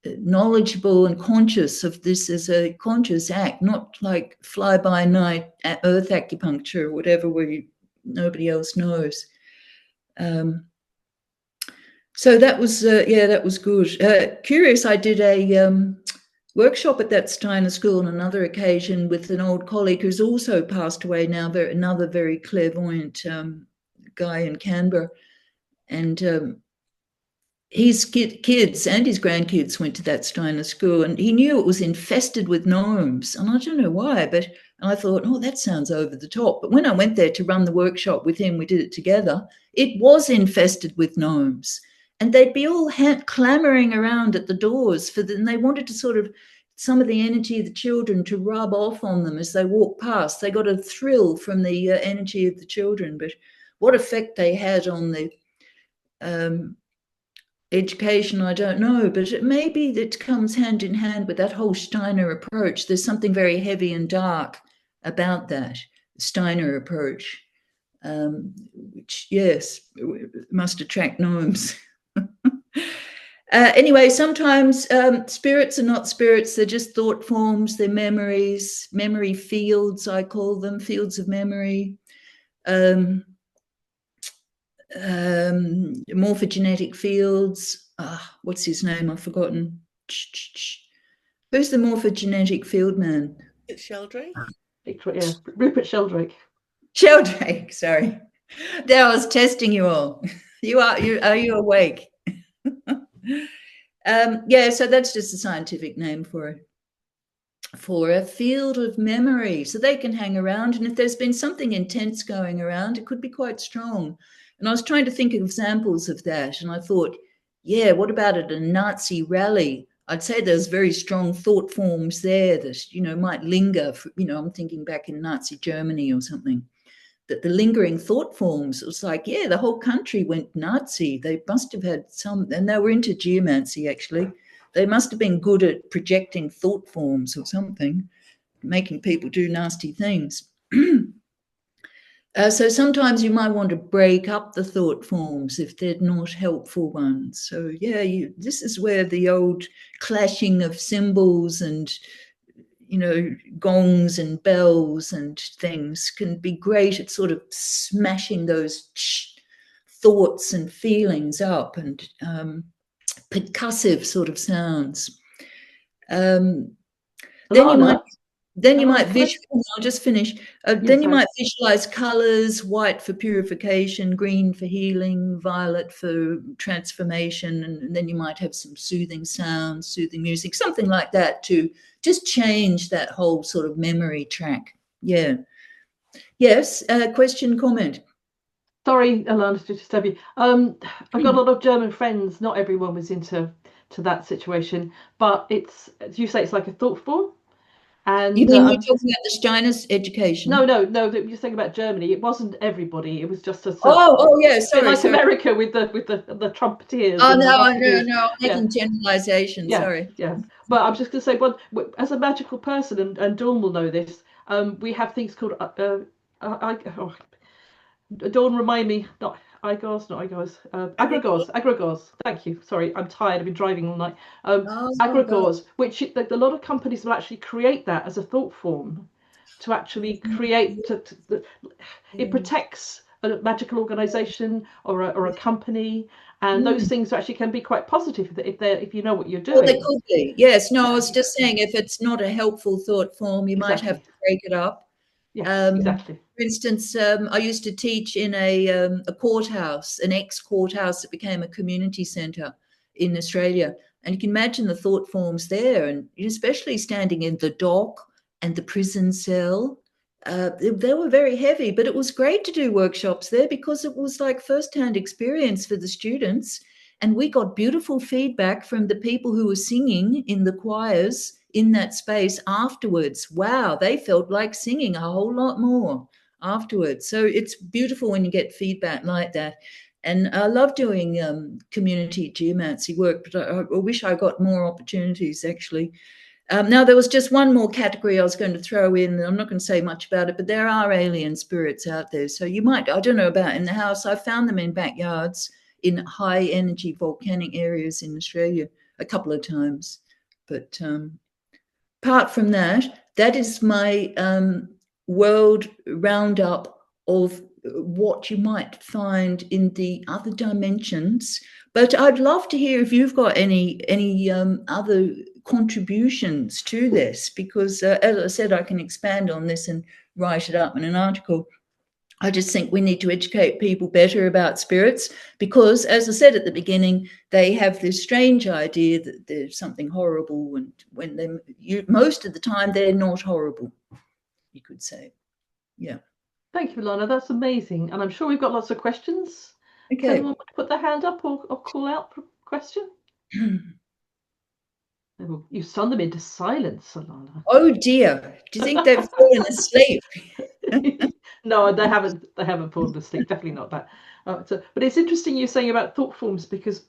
knowledgeable and conscious of this as a conscious act, not like fly-by-night earth acupuncture or whatever, where nobody else knows. So that was, that was good. Curious, I did a workshop at that Steiner School on another occasion with an old colleague who's also passed away now, another very clairvoyant guy in Canberra. And his kids and his grandkids went to that Steiner School, and he knew it was infested with gnomes. And I don't know why, but I thought, oh, that sounds over the top. But when I went there to run the workshop with him, we did it together, it was infested with gnomes. And they'd be all clamoring around at the doors and they wanted to sort of, some of the energy of the children to rub off on them as they walked past. They got a thrill from the energy of the children. But what effect they had on the education, I don't know. But maybe that comes hand in hand with that whole Steiner approach. There's something very heavy and dark about that Steiner approach, which, yes, must attract gnomes. Anyway, sometimes spirits are not spirits. They're just thought forms. They're memories, memory fields, I call them, fields of memory. Morphogenetic fields. What's his name? I've forgotten. Who's the morphogenetic field man? It's Sheldrake. Yeah, Rupert Sheldrake. Sheldrake, sorry. There, I was testing you all. Are you awake? So that's just a scientific name for a field of memory. So they can hang around, and if there's been something intense going around, it could be quite strong. And I was trying to think of examples of that, and I thought, what about at a Nazi rally? I'd say there's very strong thought forms there that, might linger. I'm thinking back in Nazi Germany or something. That the lingering thought forms, it was like, the whole country went Nazi. They must have had some, and they were into geomancy, actually. They must have been good at projecting thought forms or something, making people do nasty things. So sometimes you might want to break up the thought forms if they're not helpful ones. So, this is where the old clashing of cymbals and gongs and bells and things can be great at sort of smashing those thoughts and feelings up, and percussive sort of sounds. Then you might visualize. I'll just finish. Then you might visualize colors: white for purification, green for healing, violet for transformation, and then you might have some soothing sounds, soothing music, something like that to just change that whole sort of memory track. Yeah. Yes. Question, comment. Sorry, Alanna, to disturb you. I've got a lot of German friends. Not everyone was into that situation, but it's, as you say, it's like a thought form. And you mean you're talking about the Steiner's education? No. You're saying about Germany. It wasn't everybody. It was just a. Sorry. Like America with the trumpeteers. Oh no! I'm making generalizations. Yeah, sorry. Yeah, but I'm just going to say, as a magical person, and Dawn will know this. We have things called Dawn, remind me, not egregores. Thank you. Sorry, I'm tired. I've been driving all night. Egregores, which a lot of companies will actually create that as a thought form. to actually create. It protects a magical organization or a company, and those things actually can be quite positive if you know what you're Well, they doing. could be. Yes. No, I was just saying, if it's not a helpful thought form, you might have to break it up. Yes, exactly. For instance, I used to teach in a courthouse, an ex-courthouse that became a community centre in Australia. And you can imagine the thought forms there, and especially standing in the dock and the prison cell. They were very heavy, but it was great to do workshops there because it was like first-hand experience for the students. And we got beautiful feedback from the people who were singing in the choirs in that space afterwards. Wow, they felt like singing a whole lot more afterwards. So it's beautiful when you get feedback like that. And I love doing community geomancy work, but I wish I got more opportunities, actually. Now, there was just one more category I was going to throw in. I'm not going to say much about it, but there are alien spirits out there. So you might, I don't know about in the house. I found them in backyards in high energy volcanic areas in Australia a couple of times. But apart from that, that is my world roundup of what you might find in the other dimensions. But I'd love to hear if you've got any other contributions to this, because as I said, I can expand on this and write it up in an article. I just think we need to educate people better about spirits because, as I said at the beginning, they have this strange idea that there's something horrible, and when most of the time they're not horrible, you could say. Yeah. Thank you, Alanna. That's amazing. And I'm sure we've got lots of questions. Okay. Does anyone put their hand up or call out for a question? You stunned them into silence, Alanna. Oh dear. Do you think they've fallen asleep? No, they haven't. They haven't fallen asleep. Definitely not that. But it's interesting you're saying about thought forms because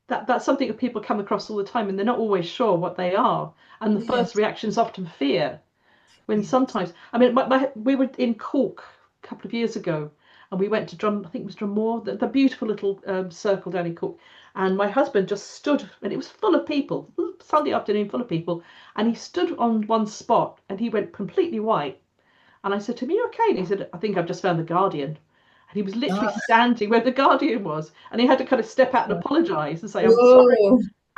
that's something that people come across all the time, and they're not always sure what they are. And the first reaction is often fear. When sometimes, I mean, we were in Cork a couple of years ago, and we went to I think it was Drumore, the beautiful little circle down in Cork. And my husband just stood, and it was full of people, Sunday afternoon full of people, and he stood on one spot, and he went completely white. And I said to him, "Are you okay?" And he said, "I think I've just found the Guardian." And he was literally standing where the Guardian was, and he had to kind of step out and apologise and say, "I'm sorry."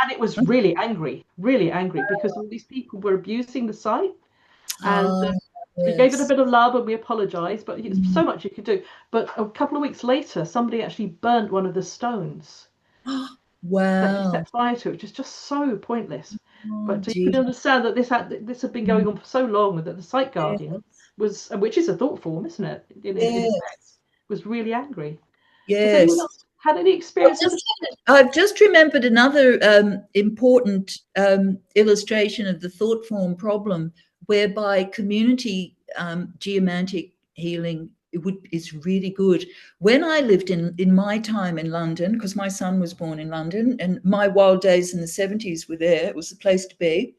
And it was really angry, because all these people were abusing the site. And we gave it a bit of love and we apologised, but it's so much you could do. But a couple of weeks later, somebody actually burnt one of the stones. That he set fire to, which is just so pointless. But you can understand that this had been going on for so long, that the site guardian was, which is a thought form, isn't it? In effect, was really angry. Yes. Has anyone else had any experience? I've just remembered another important illustration of the thought form problem, whereby community geomantic healing is really good. When I lived in my time in London, because my son was born in London, and my wild days in the 70s were there, it was the place to be.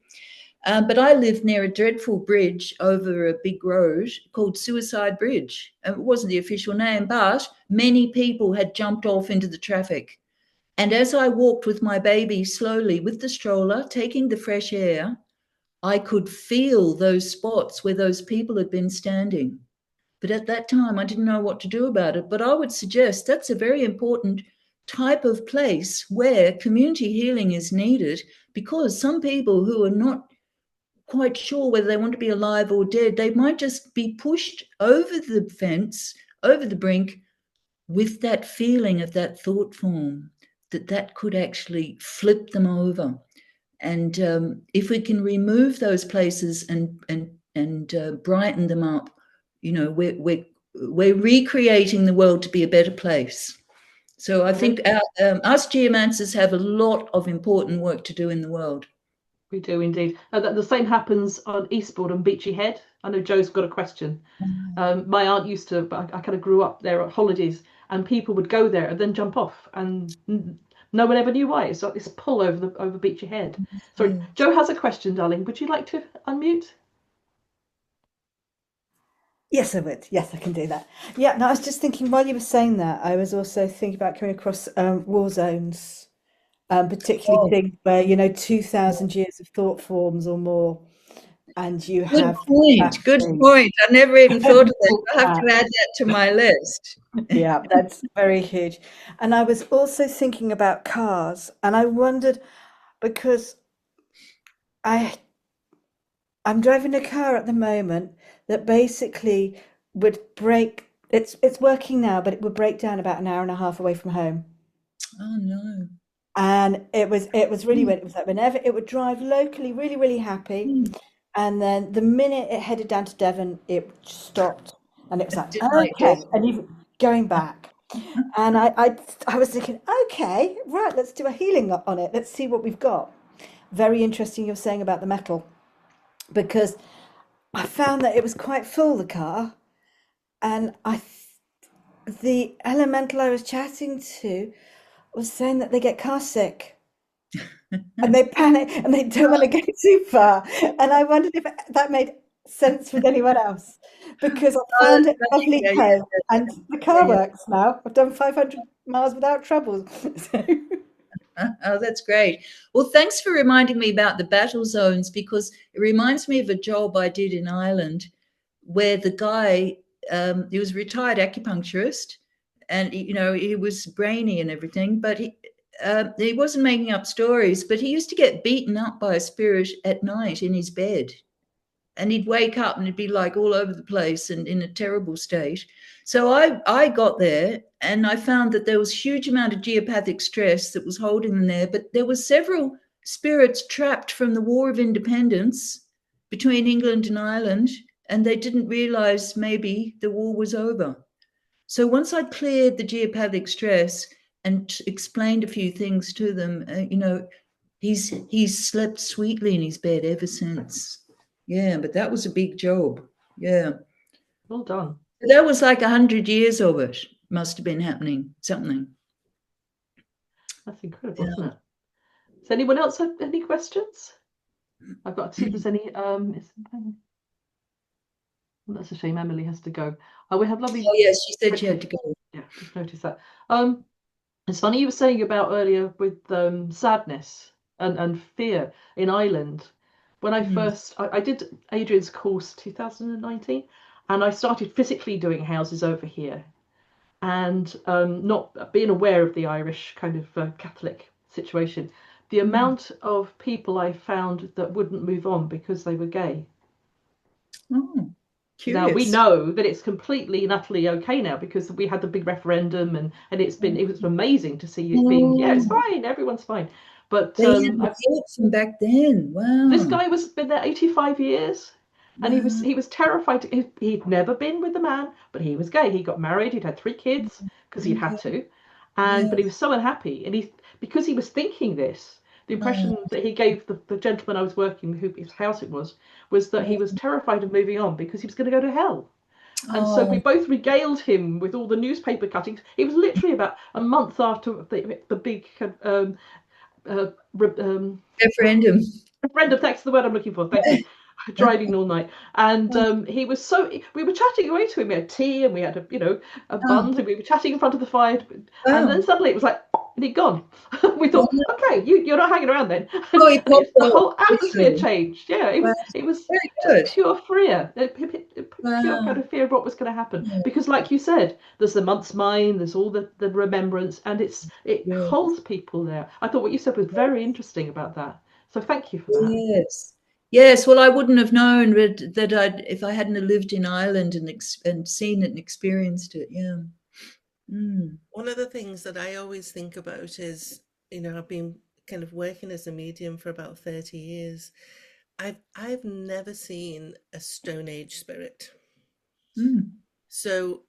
But I lived near a dreadful bridge over a big road called Suicide Bridge. It wasn't the official name, but many people had jumped off into the traffic. And as I walked with my baby slowly with the stroller, taking the fresh air, I could feel those spots where those people had been standing. But at that time, I didn't know what to do about it. But I would suggest that's a very important type of place where community healing is needed, because some people who are not quite sure whether they want to be alive or dead, they might just be pushed over the fence, over the brink, with that feeling of that thought form, that could actually flip them over. And if we can remove those places and brighten them up, you know, we're recreating the world to be a better place. So I think us geomancers have a lot of important work to do in the world. We do indeed. The same happens on Eastbourne and Beachy Head. I know Joe's got a question. My aunt used to, but I kind of grew up there on holidays, and people would go there and then jump off, and no one ever knew why. It's like this pull over Beachy Head. Sorry, Joe has a question, darling. Would you like to unmute? Yes, I would. Yes, I can do that. Yeah, no, I was just thinking while you were saying that, I was also thinking about coming across war zones, particularly things where, 2,000 years of thought forms or more and you Good have point. Good battery. point. I never even thought of that. I'll have to add that to my list. Yeah, that's very huge. And I was also thinking about cars, and I wondered because I I'm driving a car at the moment that basically would break. It's working now, but it would break down about an hour and a half away from home. Oh no. And it was really weird. It was like whenever it would drive locally, really, really happy. And then the minute it headed down to Devon, it stopped. And it was like, Didn't like okay. it. And even going back. And I was thinking, okay, right, let's do a healing on it. Let's see what we've got. Very interesting you're saying about the metal, because I found that it was quite full, the car. And the elemental I was chatting to was saying that they get car sick. And they panic and they don't want to go too far. And I wondered if that made sense with anyone else, because I Oh, found that's it funny. lovely Yeah, at yeah, home and the car yeah, yeah. works now. I've done 500 miles without trouble. So, Oh, that's great. Well, thanks for reminding me about the battle zones, because it reminds me of a job I did in Ireland where the guy, he was a retired acupuncturist, and he was brainy and everything, but he wasn't making up stories, but he used to get beaten up by a spirit at night in his bed. And he'd wake up and it'd be like all over the place and in a terrible state. So I got there and I found that there was a huge amount of geopathic stress that was holding them there, but there were several spirits trapped from the War of Independence between England and Ireland, and they didn't realize maybe the war was over. So once I cleared the geopathic stress and explained a few things to them, he's slept sweetly in his bed ever since. Yeah, but that was a big job. Yeah. Well done. That was like 100 years of it must have been happening, something. That's incredible, isn't it? Does anyone else have any questions? I've got to see if there's any. That's a shame. Emily has to go. We have lovely. Oh, yes, she said she had to go. Yeah, just noticed that. It's funny you were saying about earlier with sadness and fear in Ireland. When I did Adrian's course 2019, and I started physically doing houses over here, and not being aware of the Irish kind of Catholic situation. The amount of people I found that wouldn't move on because they were gay. Oh, Now we curious. know that it's completely and utterly okay now, because we had the big referendum, and it was amazing to see it being, yeah, it's fine, everyone's fine. But They had reports from back then. Wow. this guy was been there 85 years, and he was terrified. He'd never been with a man, but he was gay. He got married. He'd had 3 kids because he'd had to, but he was so unhappy, and because he was thinking this. The impression that he gave the gentleman I was working with, whose house it was that he was terrified of moving on because he was going to go to hell. And so we both regaled him with all the newspaper cuttings. It was literally about a month after the big referendum. referendum. That's the word I'm looking for. Thank you. Driving all night, and he was so. We were chatting away to him. We had tea and we had a buns, and we were chatting in front of the fire. And then suddenly it was like, and he'd gone. We thought, okay, you're not hanging around then. The whole atmosphere changed. Yeah, it was just pure fear, pure kind of fear of what was going to happen. Because, like you said, there's the month's mind, there's all the remembrance, and it holds people there. I thought what you said was very interesting about that. So thank you for that. Yes. Well, I wouldn't have known that if I hadn't lived in Ireland and seen it and experienced it. Yeah. One of the things that I always think about is, I've been kind of working as a medium for about 30 years. I've never seen a Stone Age spirit. So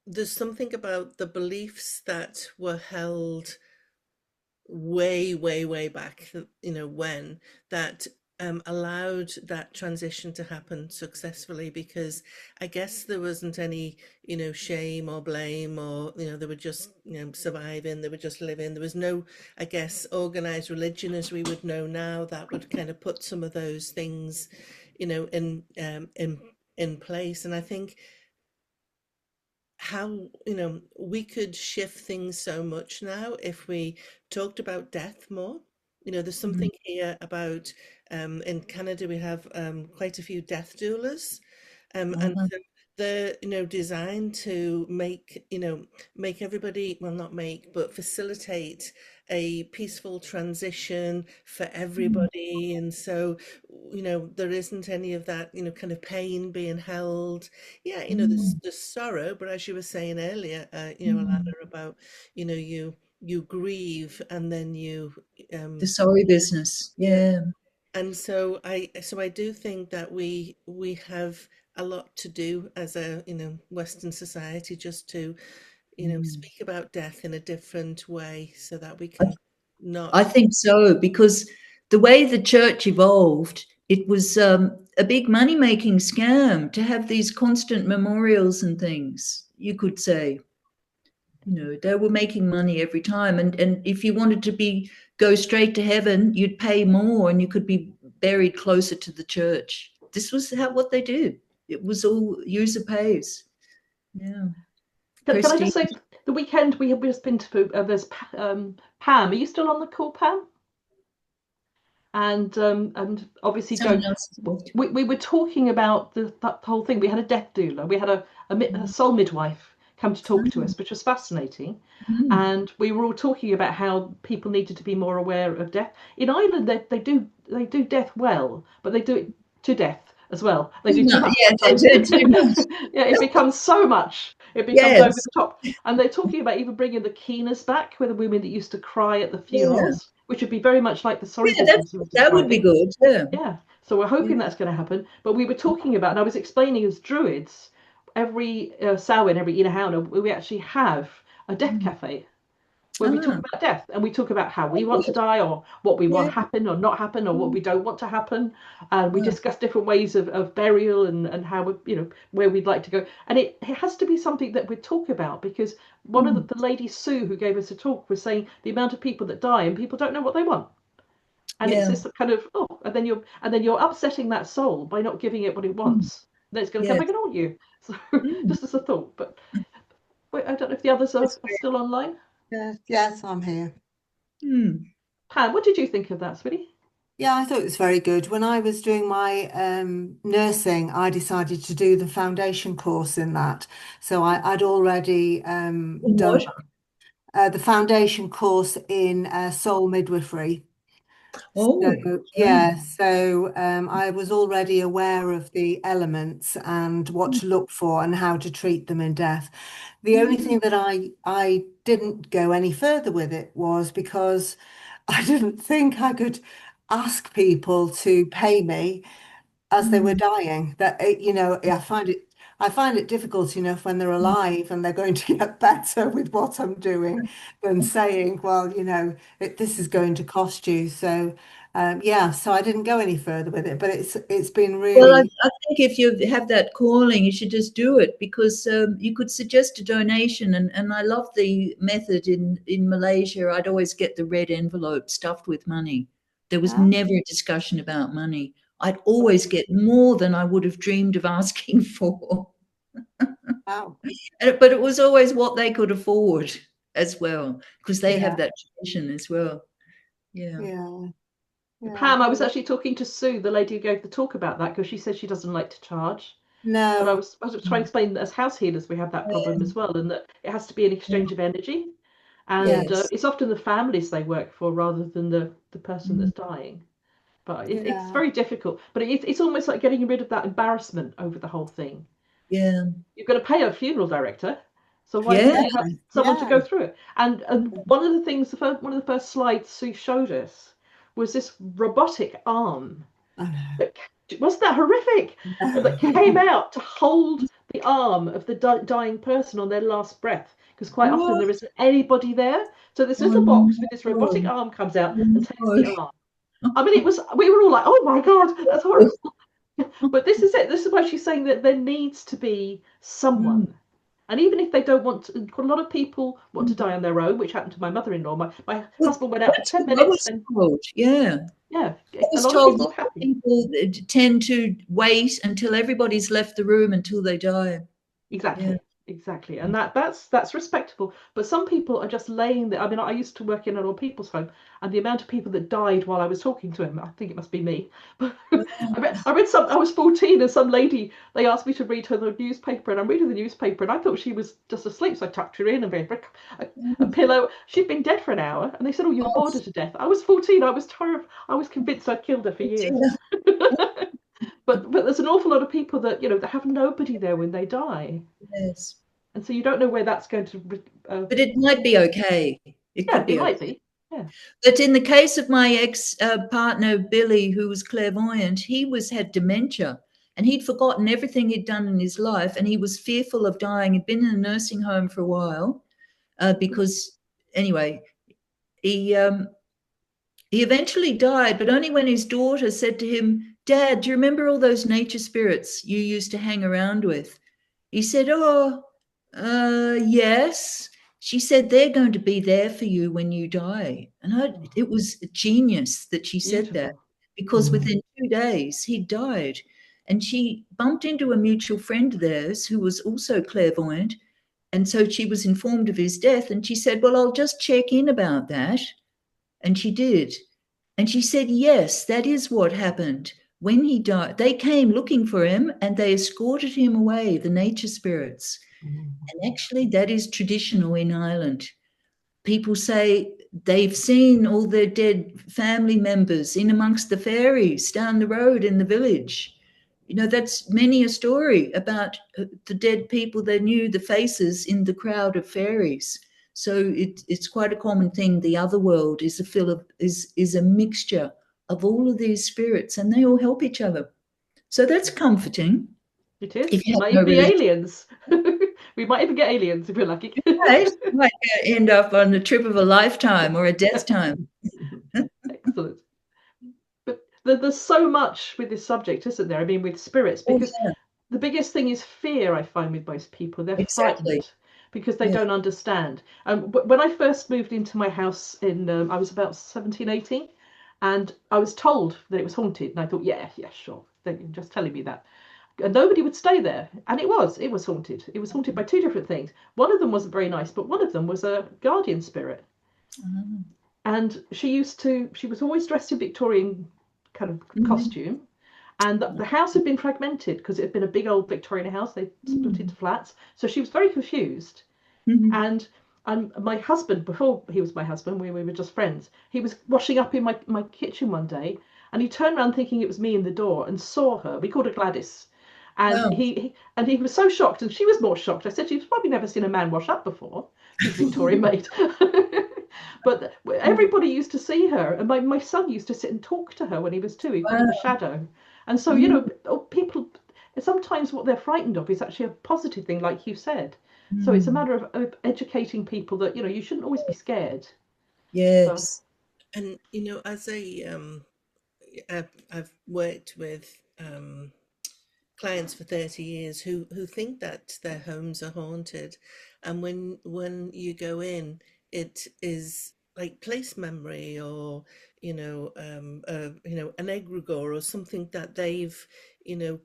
there's something about the beliefs that were held way, way, way back, when that allowed that transition to happen successfully, because I guess there wasn't any, shame or blame, or, they were just, surviving, they were just living. There was no, I guess, organized religion as we would know now that would kind of put some of those things, in place. And I think how we could shift things so much now if we talked about death more, You know, there's something here about in Canada we have quite a few death doulas, and so they're, you know, designed to make, you know, make everybody, well, not make, but facilitate a peaceful transition for everybody. And so, you know, there isn't any of that, you know, kind of pain being held. Yeah, you know, there's sorrow, but as you were saying earlier, you know, Alanna, about, you know, you grieve and then you The sorry business. Yeah. and so I do think that we have a lot to do as a, you know, Western society, just to, you know, speak about death in a different way so that we can not. I think so, because the way the church evolved, it was a big money-making scam to have these constant memorials and things, you could say. You know, they were making money every time. And if you wanted to go straight to heaven, you'd pay more and you could be buried closer to the church. This was what they did. It was all user pays. Yeah. Can I just say, the weekend we have just been to, there's Pam. Are you still on the call, Pam? And obviously we were talking about that whole thing. We had a death doula. We had a soul midwife come to talk to us, which was fascinating. And we were all talking about how people needed to be more aware of death. In Ireland, they do death well, but they do it to death as well. They do too much. Yeah, it becomes so much. It becomes over the top. And they're talking about even bringing the keeners back, with the women that used to cry at the funerals, which would be very much like the sorry business. That would be good. Yeah. So we're hoping that's going to happen. But we were talking about, and I was explaining, as Druids, every Samhain, every IHHN, we actually have a death cafe where we talk about death, and we talk about how we want to die, or what we want happen or not happen, or what we don't want to happen, and we discuss different ways of burial and how we, you know, where we'd like to go. And it has to be something that we talk about, because one of the ladies, Sue, who gave us a talk, was saying the amount of people that die and people don't know what they want. And it's this kind of, and then you're upsetting that soul by not giving it what it wants. Then it's going to come back and haunt you. So just as a thought. But wait, I don't know if the others are still online. Yes, I'm here. Pam, what did you think of that, sweetie? Yeah, I thought it was very good. When I was doing my nursing, I decided to do the foundation course in that. So I'd already done the foundation course in soul midwifery. So I was already aware of the elements and what to look for and how to treat them in death. The only thing that I didn't go any further with it was because I didn't think I could ask people to pay me as they were dying. That, you know, I find it difficult enough when they're alive and they're going to get better with what I'm doing than saying, well, you know, this is going to cost you. So so I didn't go any further with it, but it's been really. Well, I think if you have that calling, you should just do it, because you could suggest a donation, and I love the method in Malaysia. I'd always get the red envelope stuffed with money. There was never a discussion about money. I'd always get more than I would have dreamed of asking for. Wow. But it was always what they could afford as well, because they have that tradition as well. Yeah. Pam, I was actually talking to Sue, the lady who gave the talk, about that, because she says she doesn't like to charge. No. But I was trying to explain that as house healers we have that problem as well, and that it has to be an exchange of energy. And it's often the families they work for rather than the person that's dying. But it's very difficult. But it's almost like getting rid of that embarrassment over the whole thing. Yeah. You've got to pay a funeral director, so why don't you have someone to go through it? And one of the things, one of the first slides Sue showed us was this robotic arm. Wasn't that horrific? That came out to hold the arm of the dying person on their last breath, because quite often there isn't anybody there. So this little box with this robotic arm comes out and takes the arm. I mean, we were all like, oh my God, that's horrible. But this is it. This is why she's saying that there needs to be someone. And even if they don't want to, a lot of people want to die on their own, which happened to my mother-in-law. My husband went out for 10 minutes. A lot of people tend to wait until everybody's left the room until they die. Exactly. Exactly, and that's respectable. But some people are just laying there. I mean, I used to work in an old people's home, and the amount of people that died while I was talking to him, I think it must be me. But I read some. I was 14, and some lady, they asked me to read her the newspaper, and I'm reading the newspaper, and I thought she was just asleep, so I tucked her in and gave her a pillow. She'd been dead for an hour, and they said, "Oh, you bored her to death." I was 14. I was terrified. I was convinced I'd killed her for years. But there's an awful lot of people that that have nobody there when they die. Yes. And so you don't know where that's going to. But it might be okay. It could be it might okay. be. Yeah. But in the case of my ex-partner, Billy, who was clairvoyant, he had dementia, and he'd forgotten everything he'd done in his life, and he was fearful of dying. He'd been in a nursing home for a while because, anyway, he eventually died, but only when his daughter said to him, "Dad, do you remember all those nature spirits you used to hang around with?" He said, "Oh, yes." She said, "They're going to be there for you when you die." And it was genius that she said that, because within 2 days he died. And she bumped into a mutual friend of theirs who was also clairvoyant. And so she was informed of his death. And she said, "Well, I'll just check in about that." And she did. And she said, "Yes, that is what happened. When he died, they came looking for him and they escorted him away, the nature spirits." And actually, that is traditional in Ireland. People say they've seen all their dead family members in amongst the fairies down the road in the village. That's many a story about the dead people. They knew the faces in the crowd of fairies. So it's quite a common thing. The other world is a mixture of all of these spirits, and they all help each other. So that's comforting. It is. If you It might have even no be religion. aliens. We might even get aliens if we're lucky. Right. Might end up on a trip of a lifetime or a death time. Excellent. But there's so much with this subject, isn't there? I mean, with spirits, because the biggest thing is fear, I find, with most people. They're frightened because they don't understand. When I first moved into my house I was about 17, 18, and I was told that it was haunted, and I thought, yeah, sure. They're just telling me that. And nobody would stay there. And it was haunted. It was haunted by two different things. One of them wasn't very nice, but one of them was a guardian spirit. And she was always dressed in Victorian kind of costume. And the house had been fragmented because it had been a big old Victorian house. They split into flats. So she was very confused. And my husband, before he was my husband, we were just friends, he was washing up in my kitchen one day, and he turned around thinking it was me in the door and saw her. We called her Gladys. And he was so shocked, and she was more shocked. I said, she's probably never seen a man wash up before. She's Victorian maid. But everybody used to see her, and my son used to sit and talk to her when he was 2. He called her the shadow. And so, people, sometimes what they're frightened of is actually a positive thing, like you said. So it's a matter of educating people that, you shouldn't always be scared. Yes. So, and, as I've worked with clients for 30 years who think that their homes are haunted, and when you go in, it is like place memory, or an egregore or something that they've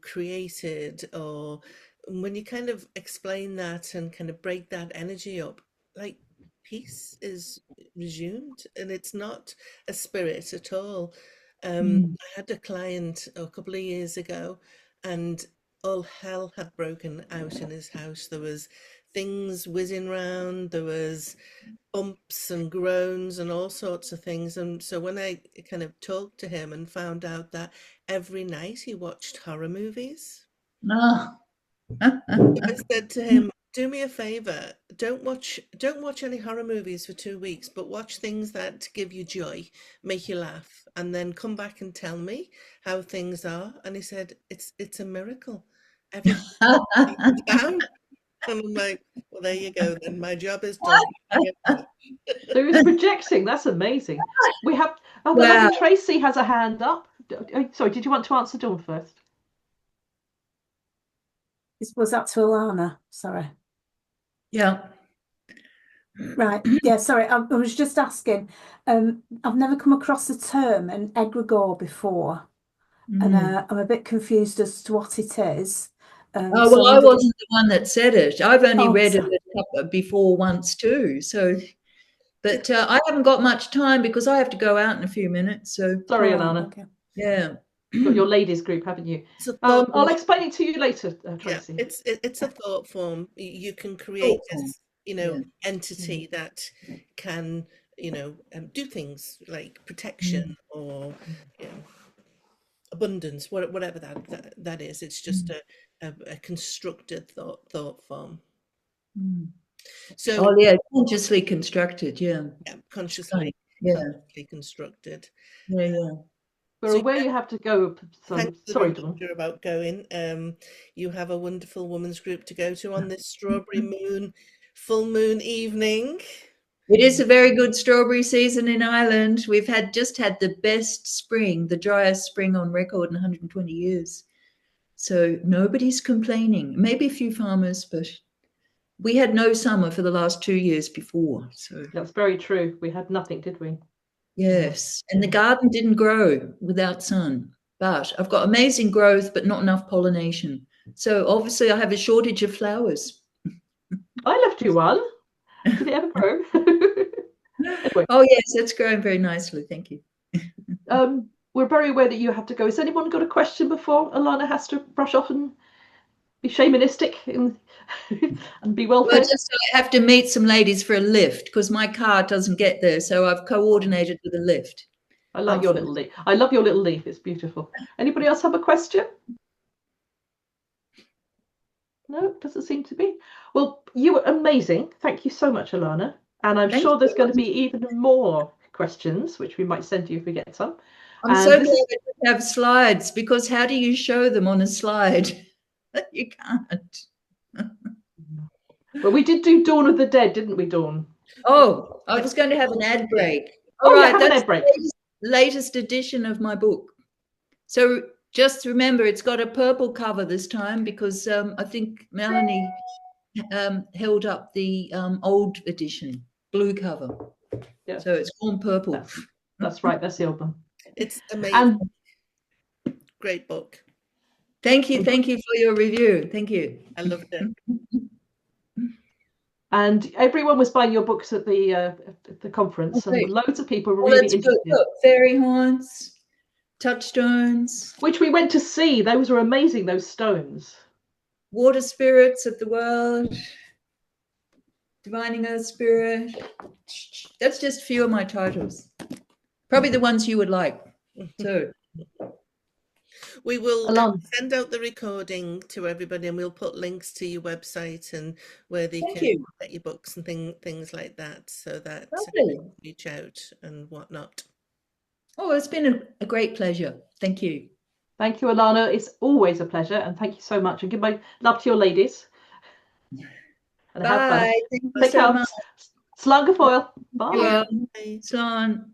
created, or when you kind of explain that and kind of break that energy up, like peace is resumed, and it's not a spirit at all. I had a client a couple of years ago, and all hell had broken out in his house. There was things whizzing round, there was bumps and groans and all sorts of things. And so when I kind of talked to him and found out that every night he watched horror movies, I said to him, do me a favor, don't watch any horror movies for 2 weeks, but watch things that give you joy, make you laugh, and then come back and tell me how things are. And he said, it's a miracle. Everything's down. And I'm like, well, there you go then. My job is done. So he was projecting. That's amazing. We have the lovely Tracy has a hand up. Sorry, did you want to answer Dawn first? Was that to Alanna? Sorry. Yeah. Right. Yeah, sorry. I was just asking. I've never come across the term an egregore before. And I'm a bit confused as to what it is. Oh, So well, I wasn't the one that said it. I've only Oh, read sorry. it before once too. So, but I haven't got much time because I have to go out in a few minutes. So, Sorry, All right, Alanna. okay. yeah. You've got your ladies group, haven't you? It's a thought I'll form. explain it to you later, Yeah, Tracy. it's a thought form. You can create this, Yeah. entity that can, do things like protection or, abundance, whatever that is. It's just a constructed thought form. Mm. So Oh, yeah, consciously constructed. Yeah. consciously constructed. Yeah, yeah. We're So aware you have to go. thanks for the Sorry, Dawn. reminder about going. You have a wonderful women's group to go to on this strawberry moon, full moon evening. It is a very good strawberry season in Ireland. We've just had the best spring, the driest spring on record in 120 years. So nobody's complaining. Maybe a few farmers, but we had no summer for the last 2 years before. So That's very true. We had nothing, did we? yes, and the garden didn't grow without sun. But I've got amazing growth, but not enough pollination. So obviously I have a shortage of flowers. I left you one. Did it ever grow? Anyway, Oh yes, it's growing very nicely. Thank you. we're very aware that you have to go. Has anyone got a question before Alanna has to brush off and be shamanistic and be well Well, fed? just I have to meet some ladies for a lift because my car doesn't get there. So I've coordinated with a lift. I like your little leaf. I love your little leaf. It's beautiful. Anybody else have a question? No, doesn't seem to be. Well, you were amazing. Thank you so much, Alanna. And I'm Thank sure there's you. going to be even more questions, which we might send you if we get some. I'm so glad that you have slides because how do you show them on a slide? You can't. Well, we did do Dawn of the Dead, didn't we, Dawn? Oh, I was going to have an ad break. Oh, All yeah, right, have an that's ad break. the latest edition of my book. So just remember, it's got a purple cover this time because I think Melanie held up the old edition, blue cover. Yeah. So it's gone purple. That's right. That's the old one. It's amazing. Great book. Thank you. Thank you for your review. Thank you. I loved it. And everyone was buying your books at the conference, Okay. and loads of people were Well, really that's good. interested. Look, fairy haunts, touchstones, Which we went to see. Those were amazing, those stones. water spirits of the world, divining earth spirit. That's just a few of my titles. Probably the ones you would like. So we will Alanna. send out the recording to everybody, and we'll put links to your website and where they Thank can you. get your books and things like that, so that Lovely. reach out and whatnot. Oh, it's been a great pleasure. Thank you. Thank you, Alanna. It's always a pleasure, and thank you so much. And give my love to your ladies. And have fun. Bye. Thank you Take so care. much. Slán go fóill. Bye. You're Bye. Slán.